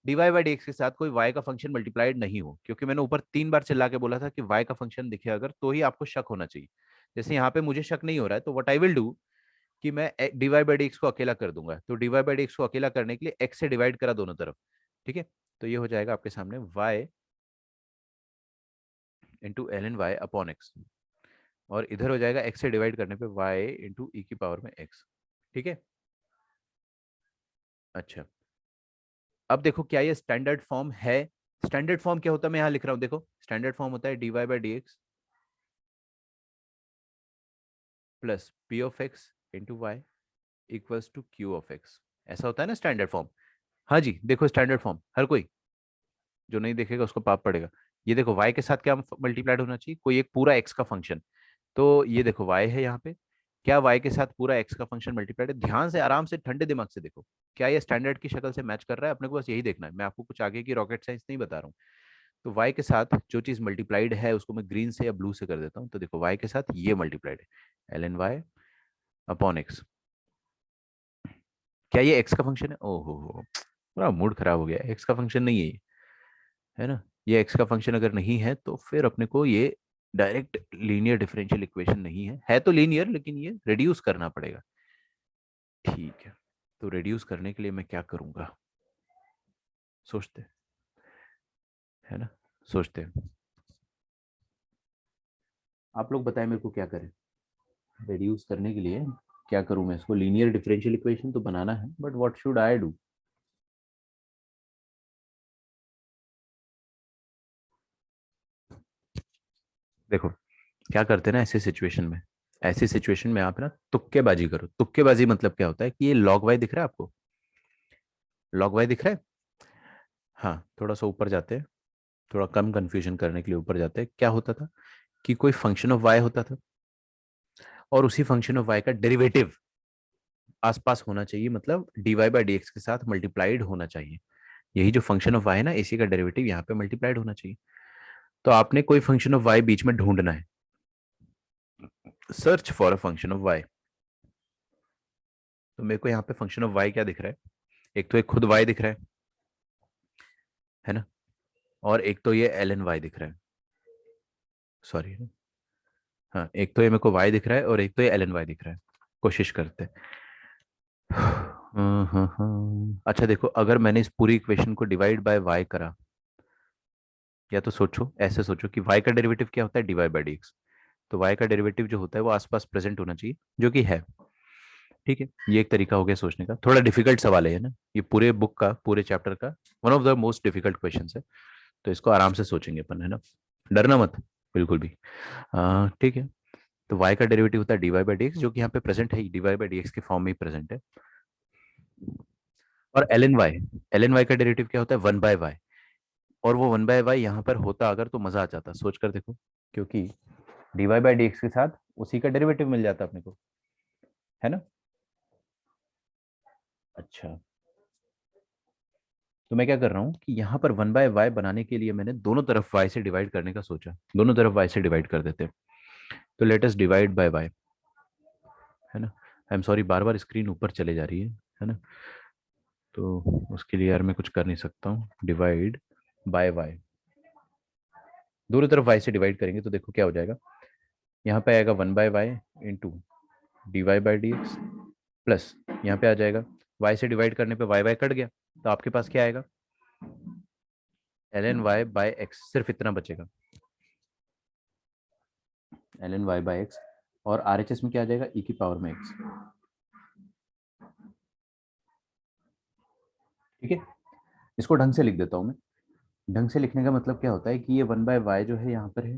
dy/dx के साथ कोई y का फंक्शन मल्टीप्लाइड नहीं हो। क्योंकि मैंने ऊपर 3 बार चिल्ला के बोला था कि y का फंक्शन दिखे अगर तो ही आपको शक होना चाहिए। जैसे यहाँ पे मुझे शक नहीं हो रहा है, तो व्हाट आई विल डू कि मैं dy/dx को अकेला कर दूंगा। तो dy/dx को अकेला करने के लिए x से डिवाइड करा दोनों तरफ। ठीक है, तो ये हो जाएगा आपके सामने y into l n y upon x, और इधर हो जाएगा x से डिवाइड करने पे y इंटू ई की पावर में x। ठीक है, अच्छा अब देखो क्या ये स्टैंडर्ड फॉर्म है? स्टैंडर्ड फॉर्म क्या होता है मैं यहाँ लिख रहा हूँ, देखो स्टैंडर्ड फॉर्म होता है dy/dx plus p of x into Y equals to q of x। ऐसा होता है ना स्टैंडर्ड फॉर्म। हाँ जी, देखो स्टैंडर्ड फॉर्म, हर कोई जो नहीं देखेगा उसको पाप पड़ेगा। ये देखो y के साथ क्या मल्टीप्लाइड होना चाहिए, कोई एक पूरा x का फंक्शन। तो ये देखो y है यहाँ पे, क्या y के साथ पूरा x का फंक्शन मल्टीप्लाइड है? ध्यान से, आराम से, ठंडे दिमाग से देखो, क्या ये स्टैंडर्ड की शक्ल से मैच कर रहा है? अपने को बस यही देखना है, मैं आपको कुछ आगे की रॉकेट साइंस नहीं बता रहा हूँ। तो y के साथ जो चीज मल्टीप्लाइड है उसको मैं ग्रीन से या ब्लू से कर देता हूँ। तो देखो y के साथ ये मल्टीप्लाइड है, l n y upon x. क्या ये x का फंक्शन है? ओहो, पूरा मूड खराब हो गया, x का फंक्शन नहीं है ये, है ना। ये x का फंक्शन अगर नहीं है तो फिर अपने को ये डायरेक्ट लीनियर डिफरेंशियल इक्वेशन नहीं है तो लीनियर, लेकिन ये रिड्यूस करना पड़ेगा। ठीक है, तो रिड्यूस करने के लिए मैं क्या करूंगा, सोचते हैं, है ना, सोचते हैं। आप लोग बताएं मेरे को क्या करें रिड्यूस करने के लिए, क्या करूं मैं? इसको लीनियर डिफरेंशियल इक्वेशन तो बनाना है, but what should I do? देखो क्या करते हैं ना ऐसी सिचुएशन में आप ना तुक्केबाजी करो। तुक्केबाजी मतलब क्या होता है कि ये लॉग वाई दिख रहा है आपको, लॉग वाई दिख रहा है। हाँ, थोड़ा सा ऊपर जाते हैं, थोड़ा कम कंफ्यूजन करने के लिए ऊपर जाते हैं। क्या होता था कि कोई फंक्शन ऑफ वाई होता था और उसी फंक्शन ऑफ वाई का डेरिवेटिव आसपास होना चाहिए, मतलब dy/dx के साथ मल्टीप्लाइड होना चाहिए। यही जो फंक्शन ऑफ वाई है ना, इसी का डेरिवेटिव यहाँ पे मल्टीप्लाइड होना चाहिए। तो आपने कोई फंक्शन ऑफ वाई बीच में ढूंढना है, search for a function of y. तो मेरे को यहाँ पे फंक्शन ऑफ y क्या दिख रहा है, एक तो एक खुद y दिख रहा है ना, और एक तो ये ln y दिख रहा है, सॉरी, हाँ एक तो ये मेरे को y दिख रहा है और एक तो ये ln y दिख रहा है। कोशिश करते हैं। अच्छा देखो, अगर मैंने इस पूरी इक्वेशन को डिवाइड बाय y करा, या तो सोचो ऐसे सोचो कि y का डेरिवेटिव क्या होता है, dy बाई डी एक्स। तो y का डेरिवेटिव जो होता है वो आसपास प्रेजेंट होना चाहिए, जो कि है। ठीक है, ये एक तरीका हो गया सोचने का। थोड़ा डिफिकल्ट सवाल है ना, ये पूरे बुक का, पूरे चैप्टर का one of the most difficult question है। तो इसको आराम से सोचेंगे अपन, है ना, डरना मत बिल्कुल भी। ठीक है, तो y का डेरिवेटिव होता है dy बाई डी एक्स, जो कि यहाँ पे प्रेजेंट है, dy बाई डी एक्स के फॉर्म में ही प्रेजेंट है। और ln y का डेरिवेटिव क्या होता है, 1/y। और वो 1/y यहाँ पर होता अगर तो मजा आ जाता, सोच कर देखो, क्योंकि dy बाई डी एक्स के साथ उसी का डेरिवेटिव मिल जाता अपने को, है ना। अच्छा, तो मैं क्या कर रहा हूँ कि यहाँ पर 1/y बनाने के लिए मैंने दोनों तरफ y से डिवाइड करने का सोचा, दोनों तरफ y से डिवाइड कर देते हैं। तो let us divide by y, है ना। I am sorry, bar bar screen ऊपर चले जा रही है ना, तो उसके लिए यार मैं कुछ कर नहीं सकता हूँ। डिवाइड बाय y, दोनों तरफ y से डिवाइड करेंगे तो देखो क्या हो जाएगा, यहाँ पे आएगा 1/y into dy by D x, plus यहाँ पे आ जाएगा y से डिवाइड करने पे y कट गया, तो आपके पास क्या आएगा, ln y बाई एक्स, सिर्फ इतना बचेगा, ln y बाई एक्स। और RHS में क्या आ जाएगा, e की पावर में x। ठीक है, इसको ढंग से लिख देता हूं मैं। ढंग से लिखने का मतलब क्या होता है कि ये 1/y जो है यहाँ पर है,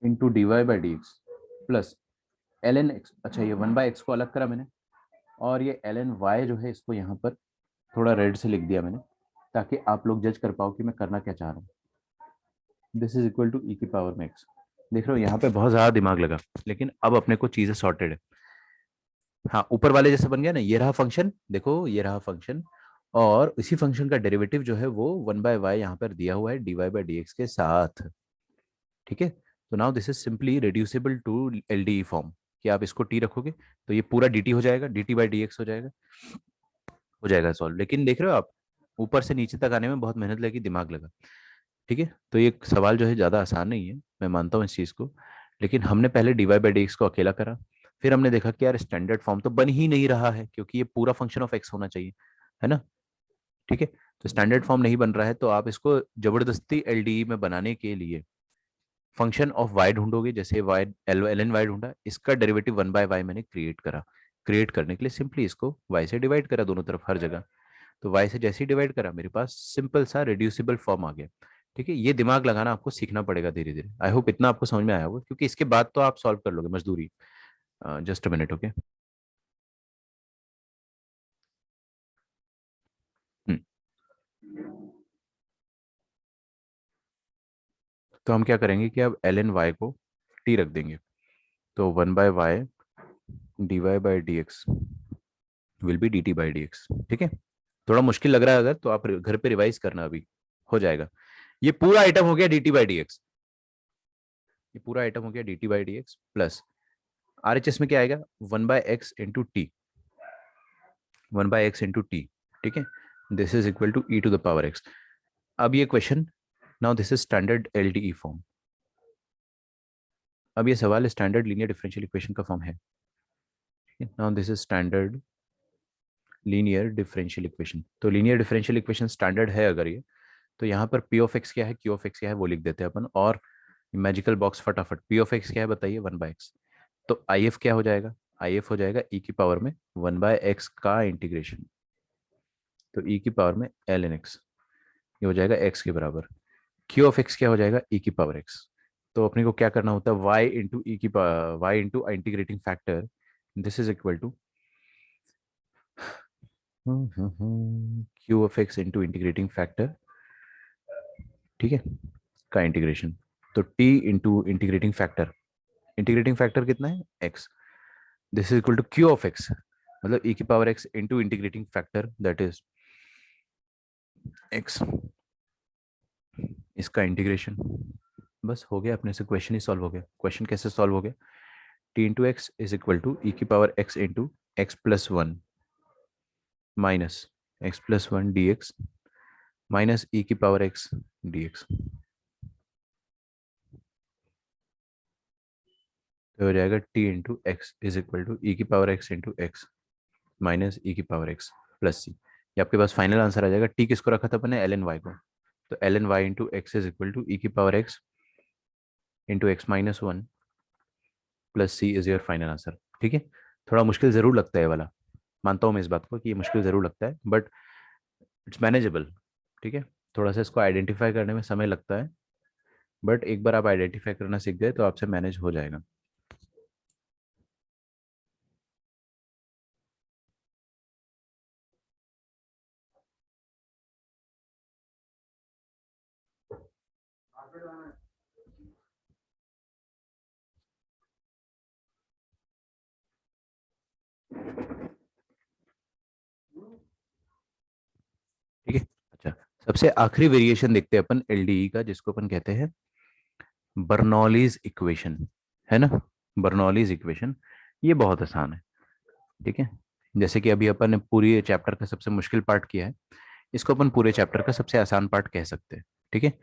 into d Y by D x, plus ln x। अच्छा, ये 1/x को अलग करा मैंने, और ये ln y जो है इसको यहाँ पर थोड़ा रेड से लिख दिया मैंने, ताकि आप लोग जज कर पाओ कि मैं करना क्या चाह रहा हूँ। This is equal to e की पावर में x। देख रहे हो, यहाँ पे बहुत ज्यादा दिमाग लगा, लेकिन अब अपने को चीजें सॉर्टेड है। हाँ, ऊपर वाले जैसे बन गया ना, ये रहा फंक्शन, देखो ये रहा फंक्शन, और इसी फंक्शन का डेरिवेटिव जो है वो 1/y यहाँ पर दिया हुआ है dy बाई डी एक्स के साथ। ठीक है, तो now this is simply reducible to LDE form, कि आप इसको t रखोगे तो ये पूरा dt हो जाएगा, dt बाई डी एक्स हो जाएगा सॉल्व। लेकिन देख रहे हो आप, ऊपर से नीचे तक आने में बहुत मेहनत लगी, दिमाग लगा। ठीक है, तो ये सवाल जो है ज़्यादा आसान नहीं है, मैं मानता हूँ इस चीज़ को। लेकिन हमने पहले dy बाई डी एक्स को अकेला करा, फिर हमने देखा कि यार स्टैंडर्ड फॉर्म तो बन ही नहीं रहा है, क्योंकि ये पूरा फंक्शन ऑफ x होना चाहिए, है ना। ठीक है, तो स्टैंडर्ड फॉर्म नहीं बन रहा है, तो आप इसको जबरदस्ती एलडीई में बनाने के लिए फंक्शन ऑफ y ढूंढोगे। जैसे y ln y ढूंढा, इसका डेरिवेटिव 1/y मैंने क्रिएट करा। क्रिएट करने के लिए सिंपली इसको y से डिवाइड करा दोनों तरफ हर जगह। तो y से जैसे ही डिवाइड करा, मेरे पास सिंपल सा रिड्यूसिबल फॉर्म आ गया। ठीक है, ये दिमाग लगाना आपको सीखना पड़ेगा धीरे धीरे। आई होप इतना आपको समझ में आया होगा, क्योंकि इसके बाद तो आप सॉल्व कर लोगे मजदूरी। Just a minute, okay. तो हम क्या करेंगे कि अब ln y को t रख देंगे, तो 1/y dy by D x will be dt by D x. ठीक है, थोड़ा मुश्किल लग रहा है अगर, तो आप घर पे रिवाइज करना, अभी हो जाएगा। ये पूरा आइटम हो गया dt बाई डी एक्स, ये पूरा आइटम हो गया dt by D x, plus RHS में क्या आएगा, 1/x into T, 1/x into t. ठीक है, this is equal to e to the power x। अब ये question, now this is standard LDE form. अब ये सवाल स्टैंडर्ड लीनियर डिफरेंशियल इक्वेशन का फॉर्म है। Now this is standard linear differential equation. तो लीनियर डिफरेंशियल इक्वेशन स्टैंडर्ड है अगर ये, तो यहाँ पर पी ऑफ एक्स क्या है, क्यू ऑफ एक्स क्या है, वो लिख देते हैं अपन। और मैजिकल बॉक्स फटाफट, पी ऑफ एक्स क्या है बताइए, 1/x। तो आई एफ क्या हो जाएगा, आई एफ हो जाएगा e की पावर में 1/x का इंटीग्रेशन, तो e की पावर में ln x, ये हो जाएगा x के बराबर। q ऑफ x क्या हो जाएगा, e की पावर x। तो अपने को क्या करना होता है, y इंटू ई की y into integrating factor, this is equal to q of x into integrating factor, ठीक है, का इंटीग्रेशन। तो t इंटू इंटीग्रेटिंग फैक्टर कितना है, x। This is equal to q of x, मतलब e की power x into integrating factor, that is x, इसका integration. बस हो गया, अपने से क्वेश्चन ही सॉल्व हो गया। क्वेश्चन कैसे सॉल्व हो गया, t into x is equal to e की power x into x plus one minus x plus one d x minus e की पावर x डी एक्स। तो हो जाएगा t into x is equal to e की power x into x minus e की power x plus c. ये आपके पास final answer आ जाएगा। t किसको रखा था अपने, एल एन वाई को, तो l n y into x is equal to e की power x into x minus one plus c is your final answer. ठीक है, थोड़ा मुश्किल ज़रूर लगता है ये वाला, मानता हूँ मैं इस बात को कि ये मुश्किल ज़रूर लगता है, बट इट्स मैनेजेबल। ठीक है, थोड़ा सा इसको आइडेंटिफाई करने में समय लगता है, बट एक बार आप आइडेंटिफाई करना सीख गए तो आपसे मैनेज हो जाएगा। ठीक है, अच्छा, सबसे आखिरी वेरिएशन देखते हैं अपन एलडीई का, जिसको अपन कहते हैं बर्नौलीज इक्वेशन, है ना। बर्नौलीज इक्वेशन ये बहुत आसान है। ठीक है, जैसे कि अभी अपन ने पूरी चैप्टर का सबसे मुश्किल पार्ट किया है, इसको अपन पूरे चैप्टर का सबसे आसान पार्ट कह सकते हैं। ठीक है,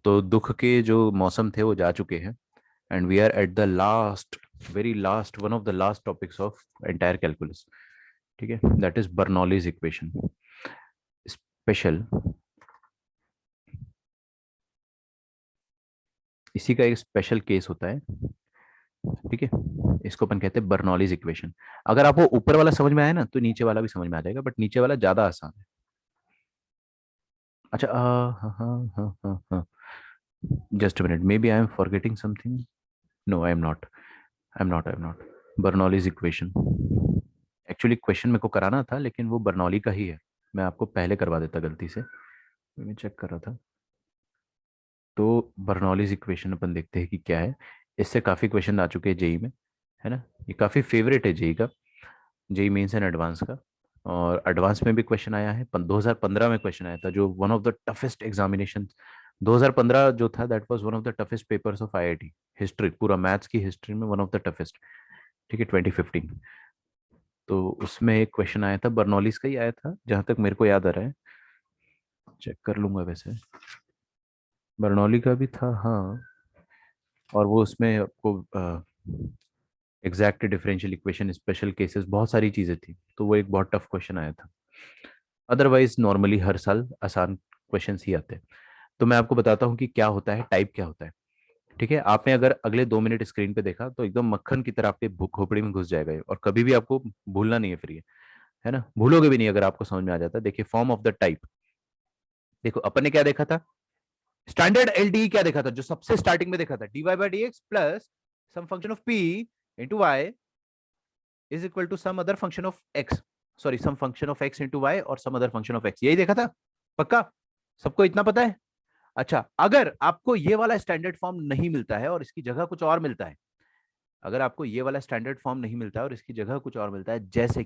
तो दुख के जो मौसम थे वो जा चुके हैं, and we are at the last, very last, one of the last topics of entire calculus. ठीक है, that is Bernoulli's equation special. इसी का एक स्पेशल केस होता है। ठीक है, इसको अपन कहते हैं बर्नौलीज इक्वेशन। अगर आपको ऊपर वाला समझ में आया ना तो नीचे वाला भी समझ में आ जाएगा, बट नीचे वाला ज्यादा आसान है। अच्छा, हाँ हाँ हाँ हाँ हाँ, just minute, maybe I am forgetting something. No, I am not, I am not, I am not. Bernoulli's equation actually question मेरे को कराना था, लेकिन वो बर्नौली का ही है, मैं आपको पहले करवा देता गलती से, मैं चेक कर रहा था। तो बर्नौलीज इक्वेशन अपन देखते हैं कि क्या है। इससे काफ़ी क्वेश्चन आ चुके हैं जेई में, है ना। ये काफ़ी फेवरेट है जेई का, जेई मेंस एंड एडवांस का। और एडवांस में भी क्वेश्चन आया है, 2015 में क्वेश्चन आया था, जो one of the toughest examination, 2015 जो था that was one of the toughest papers of IIT history, पूरा मैथ्स की हिस्ट्री में वन ऑफ द टफेस्ट। ठीक है, 2015, तो उसमें एक क्वेश्चन आया था, बर्नौलीज का ही आया था जहां तक मेरे को याद आ रहा है, चेक कर लूंगा वैसे, बर्नौली का भी था हाँ। और वो उसमें आपको exact differential equation, special cases, बहुत सारी चीजें थी, तो वो एक बहुत टफ क्वेश्चन आया था। अदरवाइज नॉर्मली हर साल आसान क्वेश्चंस ही आते हैं। तो मैं आपको बताता हूँ कि क्या होता है, टाइप क्या होता है। ठीक है, आपने अगर अगले 2 मिनट स्क्रीन पे देखा तो एकदम मक्खन की तरह आपके खोपड़ी में घुस जाएगा ये, और कभी भी आपको भूलना नहीं है फिर ये, है ना, भूलोगे भी नहीं अगर आपको समझ में आ जाता है। देखिए, फॉर्म ऑफ द टाइप, देखो अपन ने क्या देखा था, स्टैंडर्ड एलडीई क्या देखा था, जो सबसे स्टार्टिंग में देखा था, d Y by D x plus some function of p into Y is equal to some other function of x, sorry some function of x into y और some other function of x, यही देखा था। पक्का सबको इतना पता है। अच्छा, अगर आपको ये वाला स्टैंडर्ड फॉर्म नहीं मिलता है और इसकी जगह कुछ और मिलता है, अगर आपको ये वाला स्टैंडर्ड फॉर्म नहीं मिलता है और इसकी जगह कुछ और मिलता है, जैसे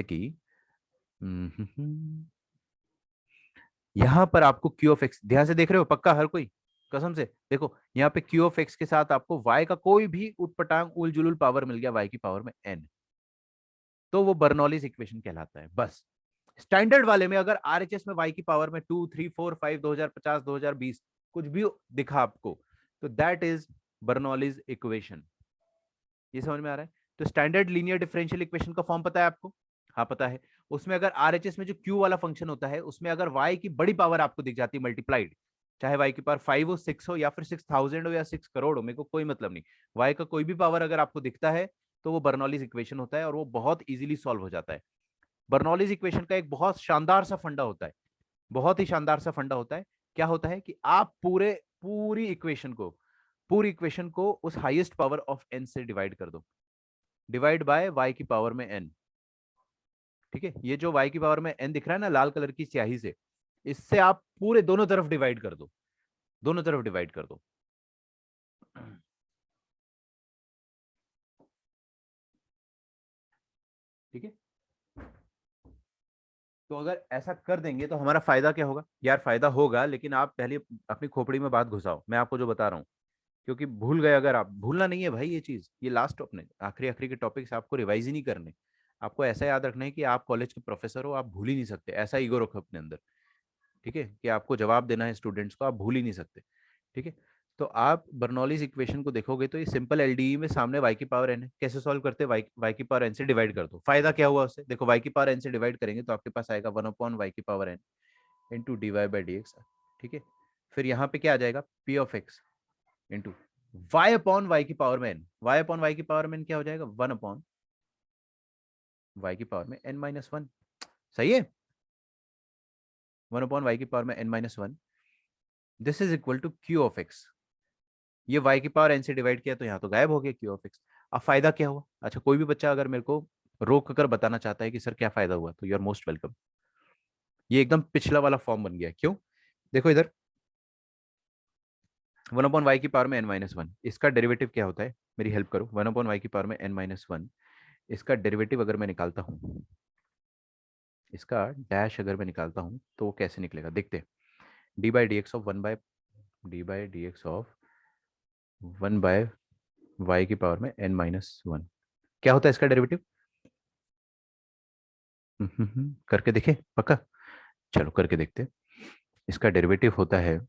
कि यहां पर आपको क्यू ऑफ एक्स, ध्यान से देख रहे हो पक्का हर कोई, कसम से देखो, यहाँ पे क्यू ऑफ एक्स के साथ आपको वाई का कोई भी उटपटांग उल जुलूल पावर मिल गया वाई की पावर में एन, तो वो बर्नौलीज इक्वेशन कहलाता है। बस स्टैंडर्ड वाले में अगर आरएचएस में वाई की पावर में 2 3 4 5 2050 2020 कुछ भी दिखा आपको, तो दैट इज बर्नौलीज इक्वेशन। ये समझ में आ रहा है। तो स्टैंडर्ड लीनियर डिफरेंशियल इक्वेशन का फॉर्म पता है आपको, हाँ पता है। उसमें अगर आरएचएस में जो क्यू वाला फंक्शन होता है, उसमें अगर वाई की बड़ी पावर आपको दिख जाती है मल्टीप्लाइड, चाहे वाई की पावर 5 हो 6 हो या फिर 6000 हो या 6 करोड़ हो, मेरे को कोई मतलब नहीं, वाई का कोई भी पावर अगर आपको दिखता है तो वो बर्नौलीज इक्वेशन होता है, और वो बहुत इजीली सॉल्व हो जाता है। बर्नौलीज इक्वेशन का एक बहुत शानदार सा फंडा होता है, बहुत ही शानदार सा फंडा होता है। क्या होता है कि आप पूरी इक्वेशन को उस हाईएस्ट पावर ऑफ एन से डिवाइड कर दो, डिवाइड बाय वाई की पावर में एन। ठीक है, ये जो वाई की पावर में एन दिख रहा है ना लाल कलर की स्याही से, इससे आप पूरे दोनों तरफ डिवाइड कर दो, दोनों तरफ डिवाइड कर दो। ठीक है, तो अगर ऐसा कर देंगे तो हमारा फायदा क्या होगा यार, फायदा होगा, लेकिन आप पहले अपनी खोपड़ी में बात घुसाओ, मैं आपको जो बता रहा हूं, क्योंकि भूल गए अगर आप, भूलना नहीं है भाई ये चीज, ये लास्ट अपने आखिरी के टॉपिक्स आपको रिवाइज ही नहीं करने। आपको ऐसा याद रखना है कि आप कॉलेज के प्रोफेसर हो, आप भूल ही नहीं सकते, ऐसा ईगो रखो अपने अंदर, ठीक है, कि आपको जवाब देना है स्टूडेंट्स को, आप भूल ही नहीं सकते, ठीक है। तो आप बर्नौलीज इक्वेशन को देखोगे तो ये सिंपल एलडीई में सामने y की पावर n है, कैसे सॉल्व करते हैं, y की पावर n से डिवाइड कर दो। फायदा क्या हुआ उससे, देखो y की पावर n से डिवाइड करेंगे तो आपके पास आएगा 1/y की power n into dy by D x, ठीक है। फिर यहाँ पे क्या आ जाएगा, p of x into y upon y की पावर में n, y अपॉन y की पावर में n क्या हो जाएगा, 1 अपॉन y की पावर में n माइनस 1, सही है, 1 अपॉन y की पावर में n minus 1, this is equal to q of x। ये y की पावर n से डिवाइड किया तो यहाँ तो गायब हो गया q ऑफ x। अब फायदा क्या हुआ, अच्छा कोई भी बच्चा अगर मेरे को रोक कर बताना चाहता है कि सर क्या फायदा हुआ, तो यू आर मोस्ट वेलकम। ये एकदम पिछला वाला फॉर्म बन गया, क्यों, देखो इधर 1 अपॉन वाई की पावर में n माइनस 1, इसका डेरिवेटिव क्या होता है, मेरी हेल्प करो, 1 अपॉन वाई की पावर में n माइनस 1, इसका डेरिवेटिव अगर मैं निकालता हूँ, इसका डैश अगर मैं निकालता हूँ तो वो कैसे निकलेगा, देखते हैं। D by D x of one by y की पावर में n माइनस 1, क्या होता है इसका डेरिवेटिव, करके देखे पक्का, चलो करके देखते हैं। इसका डेरिवेटिव होता है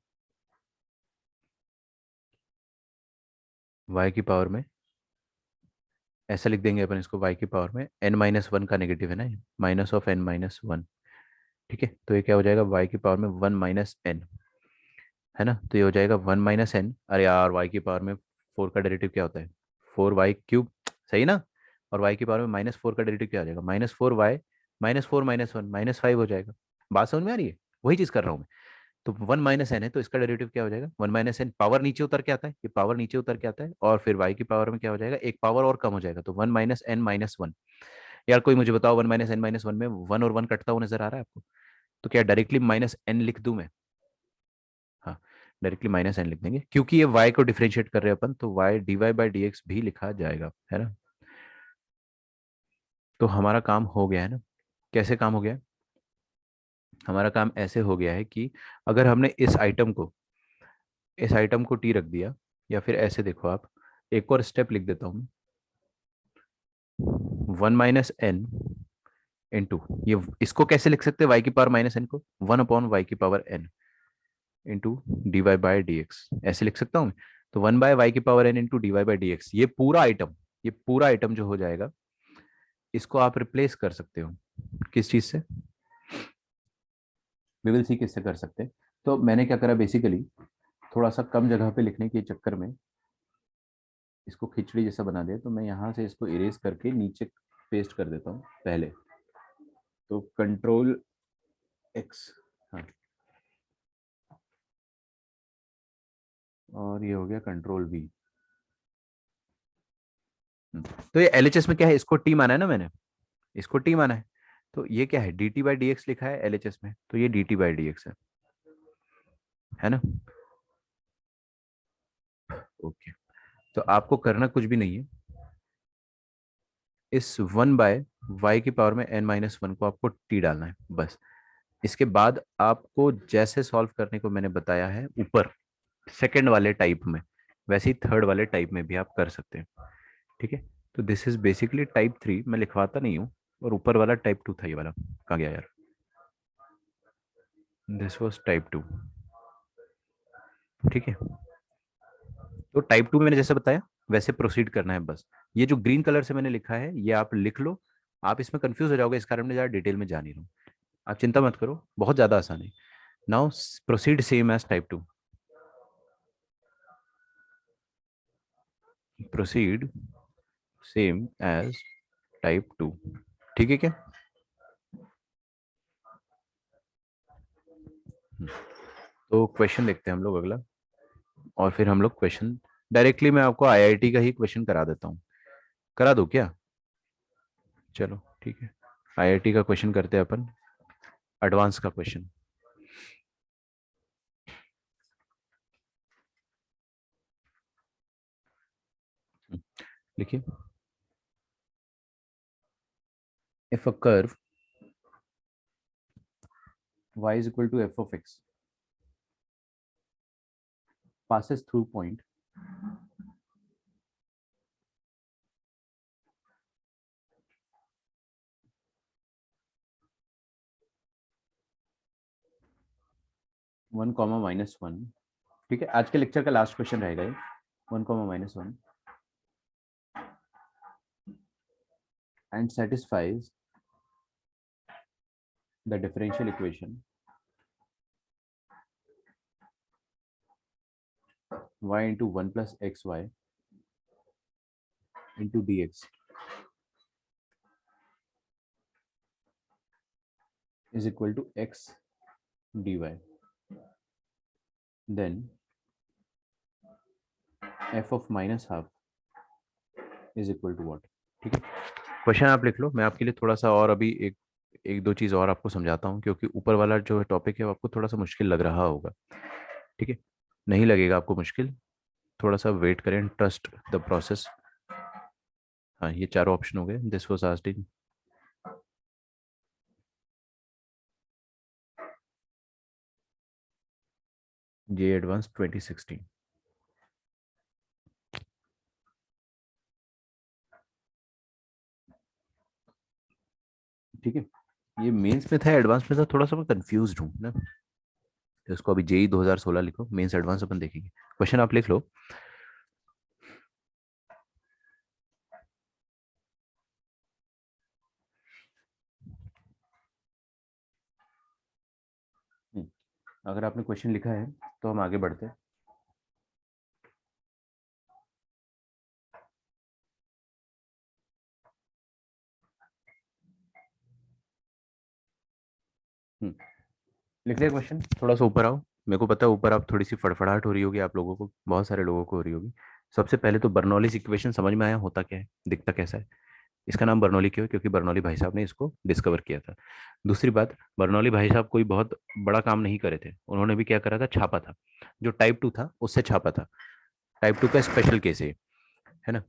y की पावर में, ऐसा लिख देंगे अपन इसको, y की पावर में n माइनस 1 का नेगेटिव है ना, माइनस ऑफ n माइनस 1, ठीक है। तो ये क्या हो जाएगा, y की पावर में 1 माइनस n, है ना, तो ये हो जाएगा 1 माइनस n, अरे यार y की पावर में 4 का डेरिवेटिव क्या होता है, 4y क्यूब, सही ना, और y की पावर में माइनस 4 का डेरिवेटिव क्या आ जाएगा, -4y, -4 माइनस 1 -5 हो जाएगा। बात समझ में आ रही है, वही चीज कर रहा हूँ मैं। तो 1 माइनस एन है तो इसका डेरिवेटिव क्या हो जाएगा, 1 माइनस एन, पावर नीचे उतर के आता है, ये पावर नीचे उतर के आता है, और फिर y की पावर में क्या हो जाएगा, एक पावर और कम हो जाएगा, तो 1 माइनस एन माइनस 1। यार कोई मुझे बताओ, 1 माइनस एन माइनस 1 में 1 और 1 कटता हुआ नजर आ रहा है आपको, तो क्या डायरेक्टली माइनस एन लिख दूं मैं, हाँ डायरेक्टली माइनस एन लिख देंगे, क्योंकि ये y को डिफरेंशिएट कर रहे हैं अपन, तो y dy by D x भी लिखा जाएगा, है ना। तो हमारा काम हो गया है ना, कैसे काम हो गया है? हमारा काम ऐसे हो गया है कि अगर हमने इस आइटम को टी रख दिया, या फिर ऐसे देखो आप, एक और स्टेप लिख देता हूँ, 1 माइनस एन इंटू, ये इसको कैसे लिख सकते हैं, y की पावर माइनस एन को, 1 अपॉन वाई की power n into d Y by D x, ऐसे लिख सकता हूँ मैं। तो 1 बाय वाई की power n into d Y by D x, ये पूरा आइटम जो हो जाएगा, इसको आप रिप्लेस कर सकते हो किस चीज से, वी विल सी किससे कर सकते हैं। तो मैंने क्या करा बेसिकली, थोड़ा सा कम जगह पे लिखने के चक्कर में इसको खिचड़ी जैसा बना दिया, तो मैं यहाँ से इसको इरेज करके नीचे पेस्ट कर देता हूँ पहले, तो कंट्रोल एक्स, हाँ, और ये हो गया कंट्रोल वी। तो ये एलएचएस में क्या है, इसको टी माना है ना मैंने, इसको टी माना है, तो ये क्या है, D t by D x लिखा है एलएचएस में, तो ये D t by D x है ना। ओके, तो आपको करना कुछ भी नहीं है, इस 1 बाय वाई की पावर में n माइनस 1 को आपको टी डालना है बस। इसके बाद आपको जैसे सॉल्व करने को मैंने बताया है ऊपर सेकंड वाले टाइप में, वैसे ही थर्ड वाले टाइप में भी आप कर सकते हैं, ठीक है। तो दिस इज बेसिकली टाइप 3, मैं लिखवाता नहीं हूँ, और ऊपर वाला टाइप 2 था, ये वाला कहाँ गया यार, दिस वाज टाइप 2, ठीक है। तो टाइप 2 में मैंने जैसे बताया वैसे प्रोसीड करना है बस। ये जो ग्रीन कलर से मैंने लिखा है ये आप लिख लो, आप इसमें कंफ्यूज हो जाओगे, इस कारण मैं ज़्यादा डिटेल में जा नहीं रहा हूँ, आप चिंता मत करो, बहुत ज़्यादा आसान है। Now proceed same as type 2, proceed same as type 2, ठीक है क्या। तो क्वेश्चन देखते हैं हम लोग अगला, और फिर हम लोग क्वेश्चन डायरेक्टली मैं आपको आईआईटी का ही क्वेश्चन करा देता हूँ, करा दो क्या, चलो ठीक है, आईआईटी का क्वेश्चन करते हैं अपन, एडवांस का क्वेश्चन। देखिए, if a curve y is equal to f of x passes through point 1 comma -1, ठीक है, आज के लेक्चर का लास्ट क्वेश्चन रहेगा ये, 1 comma -1 and satisfies the differential equation y into 1 plus xy into dx is equal to x dy, then f of minus half is equal to what? ठीक है, question आप लिख लो, मैं आपके लिए थोड़ा सा और अभी एक दो चीज़ और आपको समझाता हूँ, क्योंकि ऊपर वाला जो टॉपिक है वो आपको थोड़ा सा मुश्किल लग रहा होगा, ठीक है, नहीं लगेगा आपको मुश्किल, थोड़ा सा वेट करें, ट्रस्ट द प्रोसेस। हाँ, ये चारों ऑप्शन हो गए, this was asked in J advance 2016। ठीक है, ये मेंस में था, एडवांस में था, थोड़ा सा मैं कंफ्यूज हूँ ना, तो इसको अभी जेई 2016 लिखो, मेंस एडवांस अपन देखेंगे। क्वेश्चन आप लिख लो, अगर आपने क्वेश्चन लिखा है तो हम आगे बढ़ते हैं। लिख लिया क्वेश्चन, थोड़ा सा ऊपर आओ, मेरे को पता है ऊपर आप थोड़ी सी फड़फड़ाहट हो रही होगी, आप लोगों को, बहुत सारे लोगों को हो रही होगी। सबसे पहले तो बर्नौलीज इक्वेशन समझ में आया, होता क्या है, दिखता कैसा है? इसका नाम बर्नौली क्यों है? क्योंकि बर्नौली भाई साहब ने इसको डिस्कवर किया था। दूसरी बात, बर्नौली भाई साहब कोई बहुत बड़ा काम नहीं करे थे, उन्होंने भी क्या करा था, छापा था, जो टाइप 2 था उससे छापा था, टाइप 2 का स्पेशल केस है ना,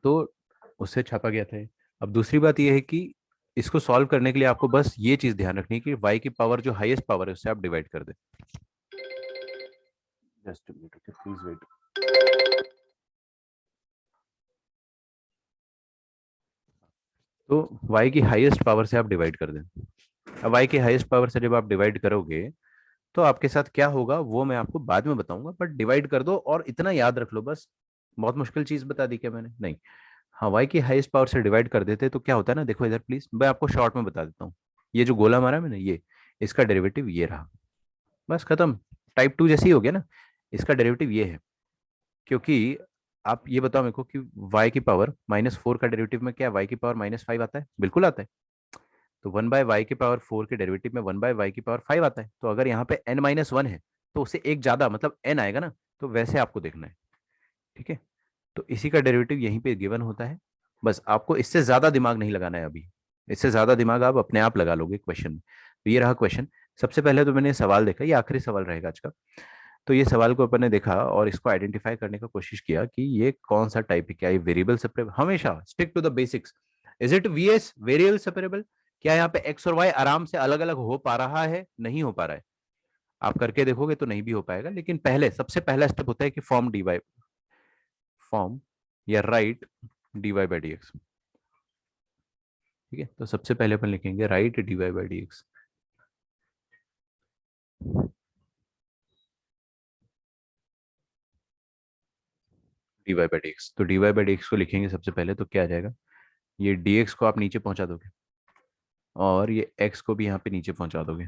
तो उससे छापा गया था ये। अब दूसरी बात ये है कि इसको सॉल्व करने के लिए आपको बस ये चीज ध्यान रखनी है कि y की पावर जो हाईएस्ट पावर है उससे आप डिवाइड कर दें। Just please wait. तो y की हाईएस्ट पावर से आप डिवाइड कर दें। अब y की हाईएस्ट पावर से जब आप डिवाइड करोगे तो आपके साथ क्या होगा वो मैं आपको बाद में बताऊंगा, बट डिवाइड कर दो और इतना याद रख लो बस। बहुत मुश्किल चीज बता दी क्या मैंने? नहीं। हाँ, y की हाईएस्ट पावर से डिवाइड कर देते तो क्या होता है ना, देखो इधर प्लीज, मैं आपको शॉर्ट में बता देता हूँ। ये जो गोला मारा मैंने, ये इसका डेरिवेटिव ये रहा, बस खत्म। टाइप 2 जैसे ही हो गया ना, इसका डेरिवेटिव ये है। क्योंकि आप ये बताओ मेरे को कि y की पावर -4 का डेरिवेटिव में क्या y की पावर -5 आता है? बिल्कुल आता है। तो 1/y की पावर 4 के डेरिवेटिव में 1/y की पावर 5 आता है, तो अगर यहाँ पे n-1 है तो उससे एक ज्यादा मतलब n आएगा ना, तो वैसे आपको देखना है, ठीक है। तो इसी का डेरिवेटिव यहीं पे गिवन होता है, बस आपको इससे ज्यादा दिमाग नहीं लगाना है अभी, इससे ज्यादा दिमाग आप अपने आप लगा लोगे क्वेश्चन में। तो ये रहा क्वेश्चन। सबसे पहले तो मैंने सवाल देखा, ये आखिरी सवाल रहेगा आज का। तो ये सवाल को अपन ने देखा और इसको आइडेंटिफाई करने का कोशिश किया कि ये कौन सा टाइप है, क्या ये वेरिएबल सेपरेबल? हमेशा stick to the basics. Is it VS, variable separable? क्या यहाँ पे एक्स और वाई आराम से अलग अलग हो पा रहा है? नहीं हो पा रहा है। आप करके देखोगे तो नहीं भी हो पाएगा, लेकिन पहले सबसे पहला स्टेप होता है कि फॉर्म या right dy by D x. ठीक है, तो सबसे पहले अपन लिखेंगे right dy by D x. dy by D x, तो dy बाई डी एक्स को लिखेंगे सबसे पहले, तो क्या आ जाएगा, ये dx को आप नीचे पहुंचा दोगे और ये x को भी यहाँ पे नीचे पहुंचा दोगे,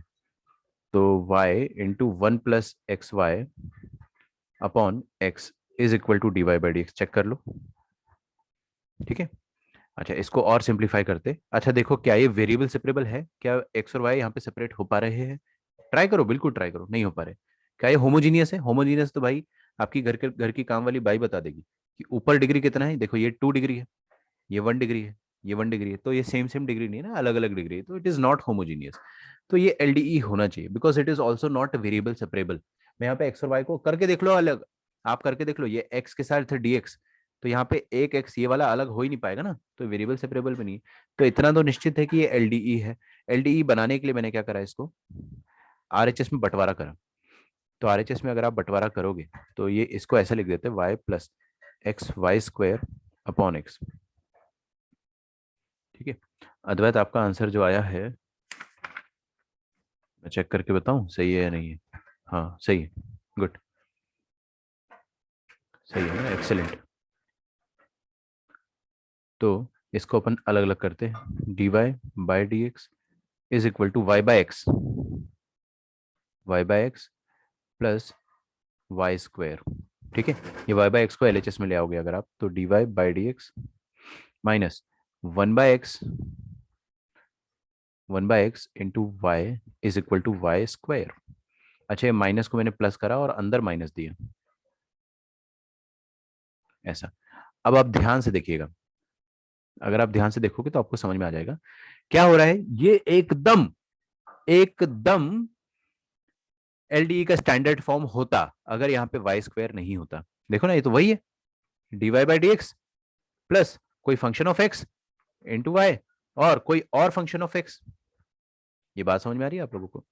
तो y into 1 plus x y upon x is equal to dy by D x. Check कर लो, ठीक है। अच्छा, इसको और सिंप्लीफाई करते, अच्छा देखो क्या ये वेरिएबल सेपरेबल है? क्या एक्स और वाई यहाँ पे सेपरेट हो पा रहे हैं? ट्राई करो, बिल्कुल ट्राई करो, नहीं हो पा रहे। क्या ये होमोजीनियस है? होमोजीनियस तो भाई आपकी घर की काम वाली बाई बता देगी कि ऊपर डिग्री कितना है। देखो ये 2 डिग्री है, ये 1 डिग्री है, ये 1 डिग्री है, तो ये सेम सेम डिग्री नहीं है ना, अलग अलग डिग्री है, तो इट इज नॉट होमोजीनियस। तो ये एलडीई होना चाहिए, because it is also not variable separable. मैं यहाँ पे एक्स और वाई को करके देख लो अलग, आप करके देख लो, ये एक्स के साथ dx, तो यहाँ पे एक एक्स ये वाला अलग हो ही नहीं पाएगा ना, तो वेरिएबल सेपरेबल भी नहीं है। तो इतना तो निश्चित है कि ये एलडीई है। एलडीई बनाने के लिए मैंने क्या करा, इसको आरएचएस में बंटवारा करा। तो आरएचएस में अगर आप बंटवारा करोगे तो ये इसको ऐसे लिख देते हैं, y plus x y square upon x. ठीक है, अद्वैत आपका आंसर जो आया है, मैं चेक करके बताऊं सही है या नहीं है? हाँ सही है, गुड, सही है ना, एक्सेलेंट। तो इसको अपन अलग अलग करते हैं, dy by D x is equal to y by x plus y square. ठीक है, ये वाई बाई एक्स को एलएचएस में ले आओगे अगर आप, तो d Y by D x minus 1/x 1/x into Y is equal to Y square. अच्छा, ये माइनस को मैंने प्लस करा और अंदर माइनस दिया, ऐसा। अब आप ध्यान से देखिएगा, अगर आप ध्यान से देखोगे तो आपको समझ में आ जाएगा क्या हो रहा है। ये एकदम एकदम एलडीई का स्टैंडर्ड फॉर्म होता अगर यहाँ पे वाई स्क्वायर नहीं होता। देखो ना, ये तो वही है, d Y by D x plus कोई function of x into y और कोई और फंक्शन ऑफ एक्स। ये बात समझ में आ रही है आप लोगों को?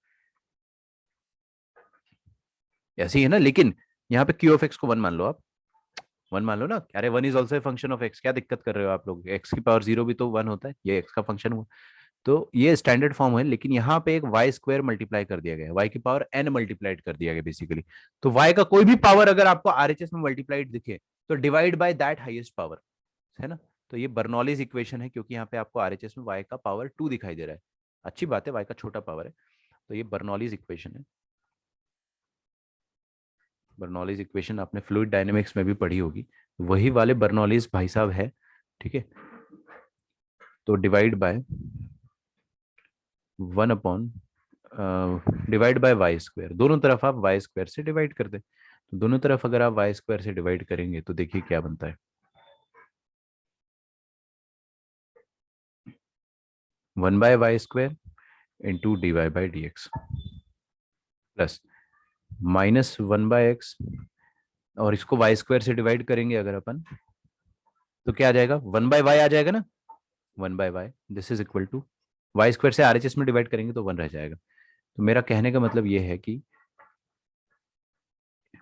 ऐसी है ना, लेकिन यहाँ पे क्यू ऑफ एक्स को वन मान लो आप, वन मान लो ना। अरे one is also a function of x, क्या दिक्कत कर रहे हो आप लोग? एक्स की पावर 0 भी तो वन होता है, ये एक्स का फंक्शन हुआ। तो ये स्टैंडर्ड फॉर्म है, लेकिन यहाँ पे एक वाई स्क्वायर मल्टीप्लाई कर दिया गया, वाई की पावर एन मल्टीप्लाइड कर दिया गया बेसिकली। तो वाई का कोई भी पावर अगर आपको आरएचएस में मल्टीप्लाइड दिखे तो divide by that highest power, है ना। तो ये बर्नौलीज इक्वेशन है, क्योंकि यहाँ पे आपको आरएचएस में वाई का पावर 2 दिखाई दे रहा है। अच्छी बात है, वाई का छोटा पावर है, तो ये बर्नौलीज इक्वेशन है। बर्नौलीज इक्वेशन आपने फ्लूइड डायनेमिक्स में भी पढ़ी होगी, वही वाले बर्नौलीज भाई साहब है। ठीक है, तो divide by 1 upon divide by y square, दोनों तरफ आप वाई स्क्वायर से डिवाइड कर दे। तो दोनों तरफ अगर आप वाई स्क्वायर से डिवाइड करेंगे तो देखिए क्या बनता है, 1/y² into d Y by D x plus minus 1/x, और इसको वाई स्क्वायर से डिवाइड करेंगे अगर अपन तो क्या आ जाएगा, 1/y आ जाएगा ना, 1/y this is equal to Y square से आरएचएस में डिवाइड करेंगे तो 1 रह जाएगा। तो मेरा कहने का मतलब ये है कि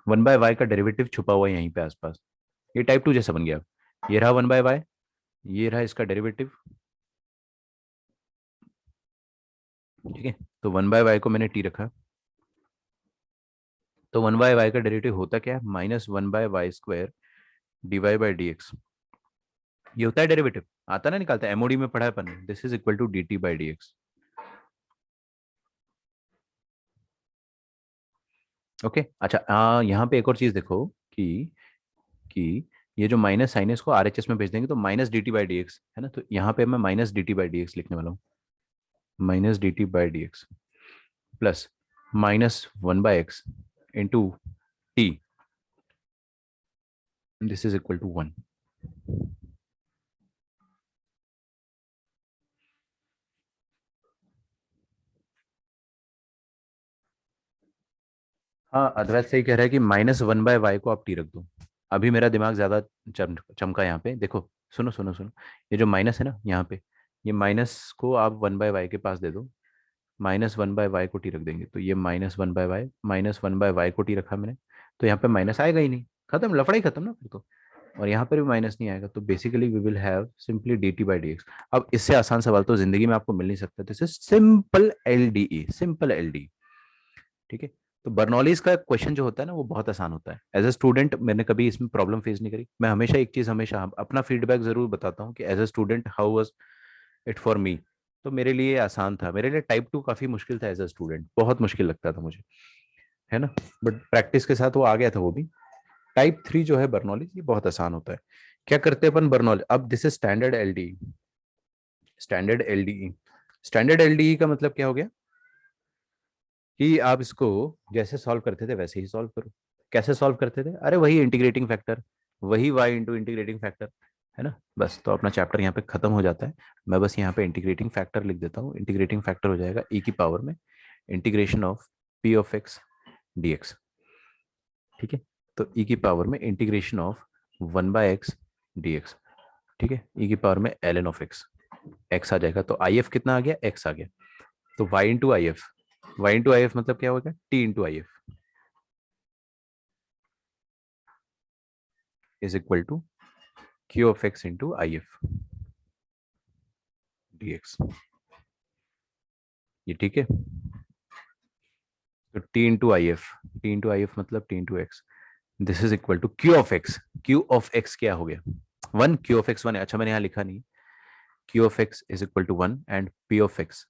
1/y का डेरिवेटिव छुपा हुआ है यहीं पे आसपास, ये टाइप 2 जैसा बन गया। ये रहा 1/y, ये रहा इसका डेरिवेटिव। ठीक है, तो 1/y को मैंने टी रखा, तो 1/y का डेरिवेटिव होता क्या है, -1/y² d Y by D x. ये होता है डेरिवेटिव, आता ना, निकालता है, एमओडी में पढ़ा है अपन, this is equal to d t by D x. Okay, अच्छा यहाँ पे एक और चीज देखो कि ये जो माइनस साइन है इसको आरएचएस में भेज देंगे तो minus d t by D x, है ना। तो यहाँ पे मैं minus d t by D x लिखने वाला हूँ, minus d t by D x plus -1/x into t, this is equal to 1। हाँ, अद्वैत सही कह रहा है कि -1/y को आप टी रख दो। अभी मेरा दिमाग ज्यादा चमका यहाँ पे, देखो, सुनो सुनो सुनो, ये जो माइनस है ना यहाँ पे, ये माइनस को आप 1/y के पास दे दो, -1/y को टी रख देंगे तो ये -1/y, -1/y को टी रखा मैंने, तो यहाँ पे माइनस आएगा ही नहीं, खत्म, लफड़ा ही खत्म ना फिर तो। और यहाँ पर भी माइनस नहीं आएगा, तो basically we will have simply d t by D x. अब इससे आसान सवाल तो जिंदगी में आपको मिल नहीं सकता, this is simple LDE, simple LD. ठीक है, तो बर्नौलीज का क्वेश्चन जो होता है ना वो बहुत आसान होता है। एज ए स्टूडेंट मैंने कभी इसमें प्रॉब्लम फेस नहीं करी। मैं हमेशा एक चीज, हमेशा अपना फीडबैक जरूर बताता हूँ कि as a student how was it for me. तो मेरे लिए आसान था, मेरे लिए टाइप 2 काफी मुश्किल था, एज ए स्टूडेंट बहुत मुश्किल लगता था मुझे, है ना। बट प्रैक्टिस के साथ वो आ गया था वो भी। टाइप 3 जो है बर्नौली, ये बहुत आसान होता है। क्या करते हैं अपन बर्नौली, अब this is standard LDE. Standard LDE, standard LDE का मतलब क्या हो गया कि आप इसको जैसे सॉल्व करते थे वैसे ही सॉल्व करो। कैसे सॉल्व करते थे, अरे वही इंटीग्रेटिंग फैक्टर, वही y इंटू इंटीग्रेटिंग फैक्टर, है ना। बस तो अपना चैप्टर यहाँ पे खत्म हो जाता है। मैं बस यहाँ पे इंटीग्रेटिंग फैक्टर लिख देता हूँ, इंटीग्रेटिंग फैक्टर हो जाएगा e की पावर में integration of p of x dx। ठीक है, तो e की पावर में इंटीग्रेशन ऑफ 1/x dx। ठीक है, e की पावर में ln ऑफ x आ जाएगा, तो if कितना आ गया, x आ गया, तो y into I F, y into I F मतलब क्या होगा, t into I F is equal to q of x into I F dx। ये ठीक है, तो टी इंटू आई एफ मतलब t into x, this is equal to Q of x. Q of x क्या हो गया? 1, Q of x 1 है। अच्छा मैंने यहाँ लिखा नहीं, q of x is equal to 1 and p of x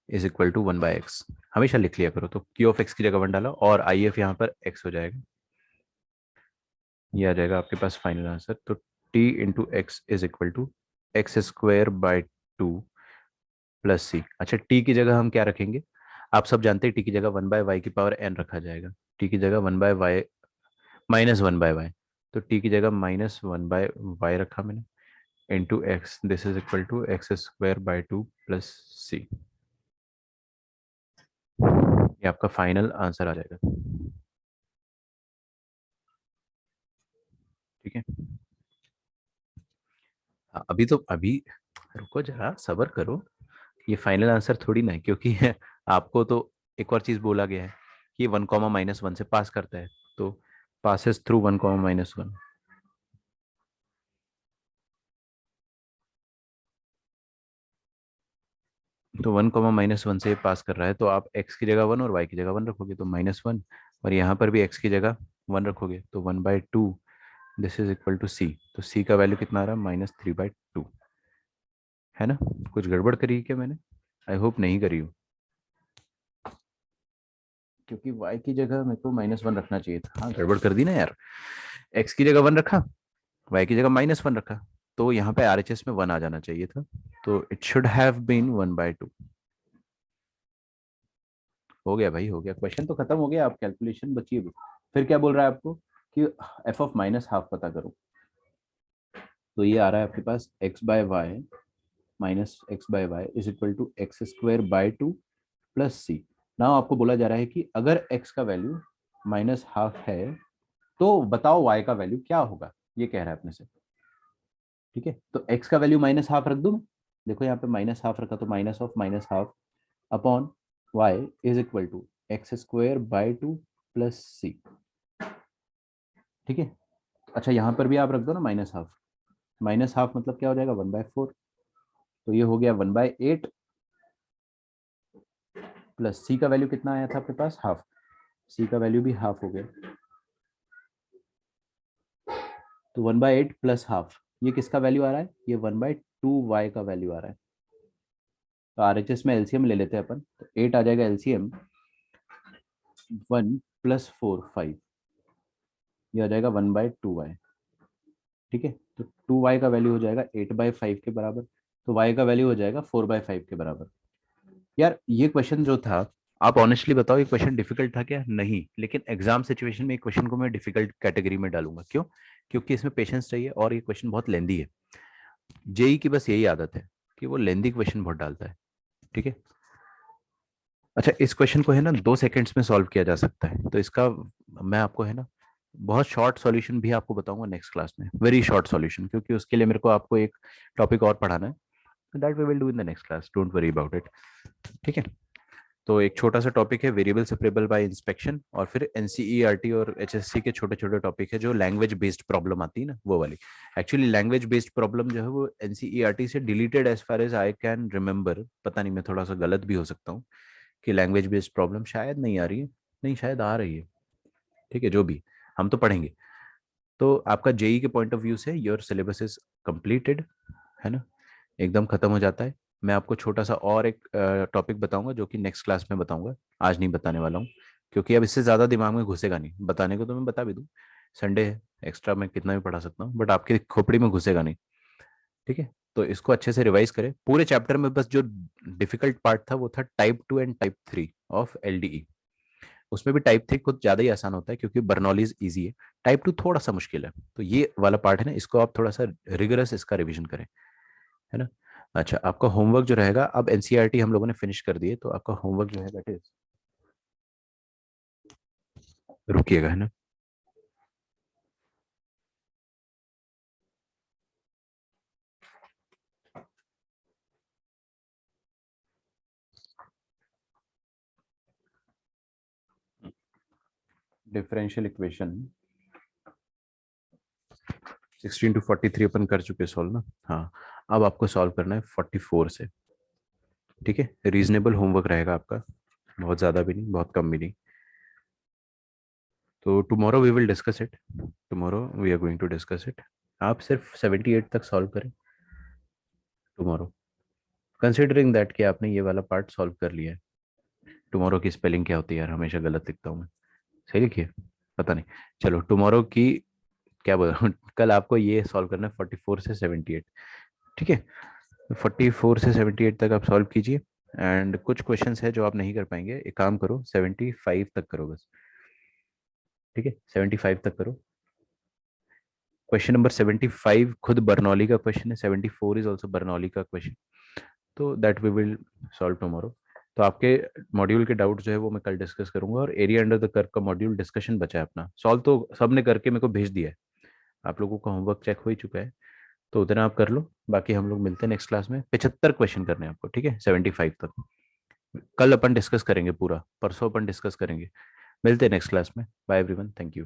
is equal to 1/x। हमेशा लिख लिया करो। तो क्यू ऑफ एक्स की जगह 1 डालो और आई एफ यहाँ पर x हो जाएगा, ये आ जाएगा आपके पास फाइनल आंसर। तो t into x is equal to x² by 2 plus c. अच्छा t की जगह हम क्या रखेंगे? आप सब जानते हैं t की जगह 1/y की पावर n रखा जाएगा। t की जगह 1/y -1/y, तो t की जगह -1/y रखा मैंने, into x, this is equal to x² by 2 plus c. ये आपका फाइनल आंसर आ जाएगा। ठीक है, हाँ, अभी रुको जरा, सब्र करो। ये फाइनल आंसर थोड़ी ना है, क्योंकि आपको तो एक और चीज बोला गया है कि 1, -1 से पास करता है, तो पासेस थ्रू 1, -1। तो 1, -1 से पास कर रहा है, तो आप x की जगह 1 और y की जगह 1 रखोगे तो -1, और यहाँ पर भी x की जगह 1 रखोगे तो 1/2, this is equal to c। तो c का वैल्यू कितना आ रहा है? -3/2, है ना? कुछ गड़बड़ करी है क्या मैंने? आई होप नहीं करी हूँ, क्योंकि y की जगह मेरे को -1 रखना चाहिए था। हाँ गड़बड़ कर दी ना यार, x की जगह 1 रखा, y की जगह -1 रखा, तो यहाँ पे RHS में 1 आ जाना चाहिए था, तो इट शुड हैव बीन 1/2। हो गया भाई, हो गया, क्वेश्चन तो खत्म हो गया, आप कैलकुलेशन बची है। फिर क्या बोल रहा है आपको कि f ऑफ -1/2 पता करो। तो ये आ रहा है आपके पास x/y -x/y is equal to x² by 2 plus c. Now आपको बोला जा रहा है कि अगर x का वैल्यू -1/2 है तो बताओ y का वैल्यू क्या होगा, ये कह रहा है अपने से। ठीक है, तो x का वैल्यू -1/2 रख दूं मैं। देखो यहाँ पे -1/2 रखा, तो minus of -1/2 upon y is equal to x² by 2 plus c. ठीक है, अच्छा यहाँ पर भी आप रख दो ना -1/2, -1/2 मतलब क्या हो जाएगा? 1/4, तो ये हो गया 1/8 प्लस सी का वैल्यू कितना आया था आपके पास? हाफ। सी का वैल्यू भी हाफ हो गया, तो 1/8 प्लस हाफ, ये किसका वैल्यू आ रहा है? ये 1/2y का वैल्यू आ रहा है। तो RHS में एलसीएम ले लेते हैं अपन, तो 8 आ जाएगा एलसीएम, 1 + 4 5, ये आ जाएगा 1/2y। ठीक है, तो 2y का वैल्यू हो जाएगा 8/5 के बराबर, तो y का वैल्यू हो जाएगा 4/5 के बराबर। यार ये क्वेश्चन जो था, आप ऑनेस्टली बताओ ये क्वेश्चन डिफिकल्ट था क्या? नहीं, लेकिन एग्जाम सिचुएशन में एक क्वेश्चन को मैं डिफिकल्ट कैटेगरी में डालूंगा। क्यों? क्योंकि इसमें पेशेंस चाहिए और ये क्वेश्चन बहुत लेंदी है। जेई की बस यही आदत है कि वो लेंदी क्वेश्चन बहुत डालता है। ठीक है, अच्छा इस क्वेश्चन को है ना 2 सेकंड्स में सॉल्व किया जा सकता है, तो इसका मैं आपको है ना बहुत शॉर्ट सॉल्यूशन भी आपको बताऊंगा नेक्स्ट क्लास में, वेरी शॉर्ट सॉल्यूशन, क्योंकि उसके लिए मेरे को आपको एक टॉपिक और पढ़ाना है, that we will do in the next class, don't worry about it. ठीक है, तो एक छोटा सा टॉपिक है वेरिएबल सेपरेबल बाय इंस्पेक्शन, और फिर एनसीईआरटी और एचएससी के छोटे छोटे टॉपिक है जो लैंग्वेज बेस्ड प्रॉब्लम आती है ना, वो वाली। एक्चुअली लैंग्वेज बेस्ड प्रॉब्लम जो है वो एनसीईआरटी से deleted as far as I can remember, पता नहीं मैं थोड़ा सा गलत भी हो सकता हूँ, कि लैंग्वेज बेस्ड प्रॉब्लम शायद नहीं आ रही है, नहीं शायद आ रही है। ठीक है, जो भी, हम तो पढ़ेंगे। तो आपका जेई के पॉइंट ऑफ व्यू से योर सिलेबस इज कंप्लीटेड, है ना, एकदम खत्म हो जाता है। मैं आपको छोटा सा और एक टॉपिक बताऊंगा जो कि नेक्स्ट क्लास में बताऊंगा, आज नहीं बताने वाला हूँ, क्योंकि अब इससे ज़्यादा दिमाग में घुसेगा नहीं। बताने को तो मैं बता भी दूँ, संडे है, एक्स्ट्रा मैं कितना भी पढ़ा सकता हूँ, बट आपके खोपड़ी में घुसेगा नहीं। ठीक है, तो इसको अच्छे से रिवाइज करें। पूरे चैप्टर में बस जो डिफिकल्ट पार्ट था वो था type 2 and type 3 of LDE. उसमें भी टाइप 3 कुछ ज़्यादा ही आसान होता है क्योंकि बर्नौलीज ईजी है, टाइप 2 थोड़ा सा मुश्किल है। तो ये वाला पार्ट है ना, इसको आप थोड़ा सा रिगरस इसका रिविजन करें, है ना। अच्छा, आपका होमवर्क जो रहेगा, अब एनसीईआरटी हम लोगों ने फिनिश कर दिए, तो आपका होमवर्क जो है दैट इज, रुकिएगा, है ना, डिफरेंशियल इक्वेशन 16 to 43 अपन कर चुके सॉल्व ना। हाँ, अब आपको सॉल्व करना है 44 से। ठीक है, रीजनेबल होमवर्क रहेगा आपका, बहुत ज़्यादा भी नहीं बहुत कम भी नहीं। तो tomorrow we will discuss it, tomorrow we are going to discuss it. आप सिर्फ 78 तक सॉल्व करें टुमारो, कंसिडरिंग दैट कि आपने ये वाला पार्ट सॉल्व कर लिया है। टुमारो की स्पेलिंग क्या होती है यार, हमेशा गलत लिखता हूँ मैं, सही लिखिए, पता नहीं। चलो टुमारो की क्या बोल रहा हूँ, कल आपको ये सॉल्व करना है 44 से 78, ठीक है। 44 से 78 तक आप सॉल्व कीजिए। एंड कुछ क्वेश्चंस है जो आप नहीं कर पाएंगे, एक काम करो 75 तक करो बस, ठीक है, 75 तक करो। क्वेश्चन नंबर 75 खुद बर्नौली का क्वेश्चन है, 74 इज ऑल्सो बर्नौली का क्वेश्चन, तो that we will solve tomorrow. तो आपके मॉड्यूल के डाउट जो है वो मैं कल डिस्कस करूंगा, और एरिया अंडर द कर्व का मॉड्यूल डिस्कशन बचा है अपना, सॉल्व तो सबने करके मेरे को भेज दिया है, आप लोगों का होमवर्क चेक हो ही चुका है, तो उतना आप कर लो। बाकी हम लोग मिलते हैं नेक्स्ट क्लास में, 75 क्वेश्चन करने हैं आपको, ठीक है, 75 तक कल अपन डिस्कस करेंगे, पूरा परसों अपन डिस्कस करेंगे। मिलते हैं नेक्स्ट क्लास में, बाय एवरीवन, थैंक यू।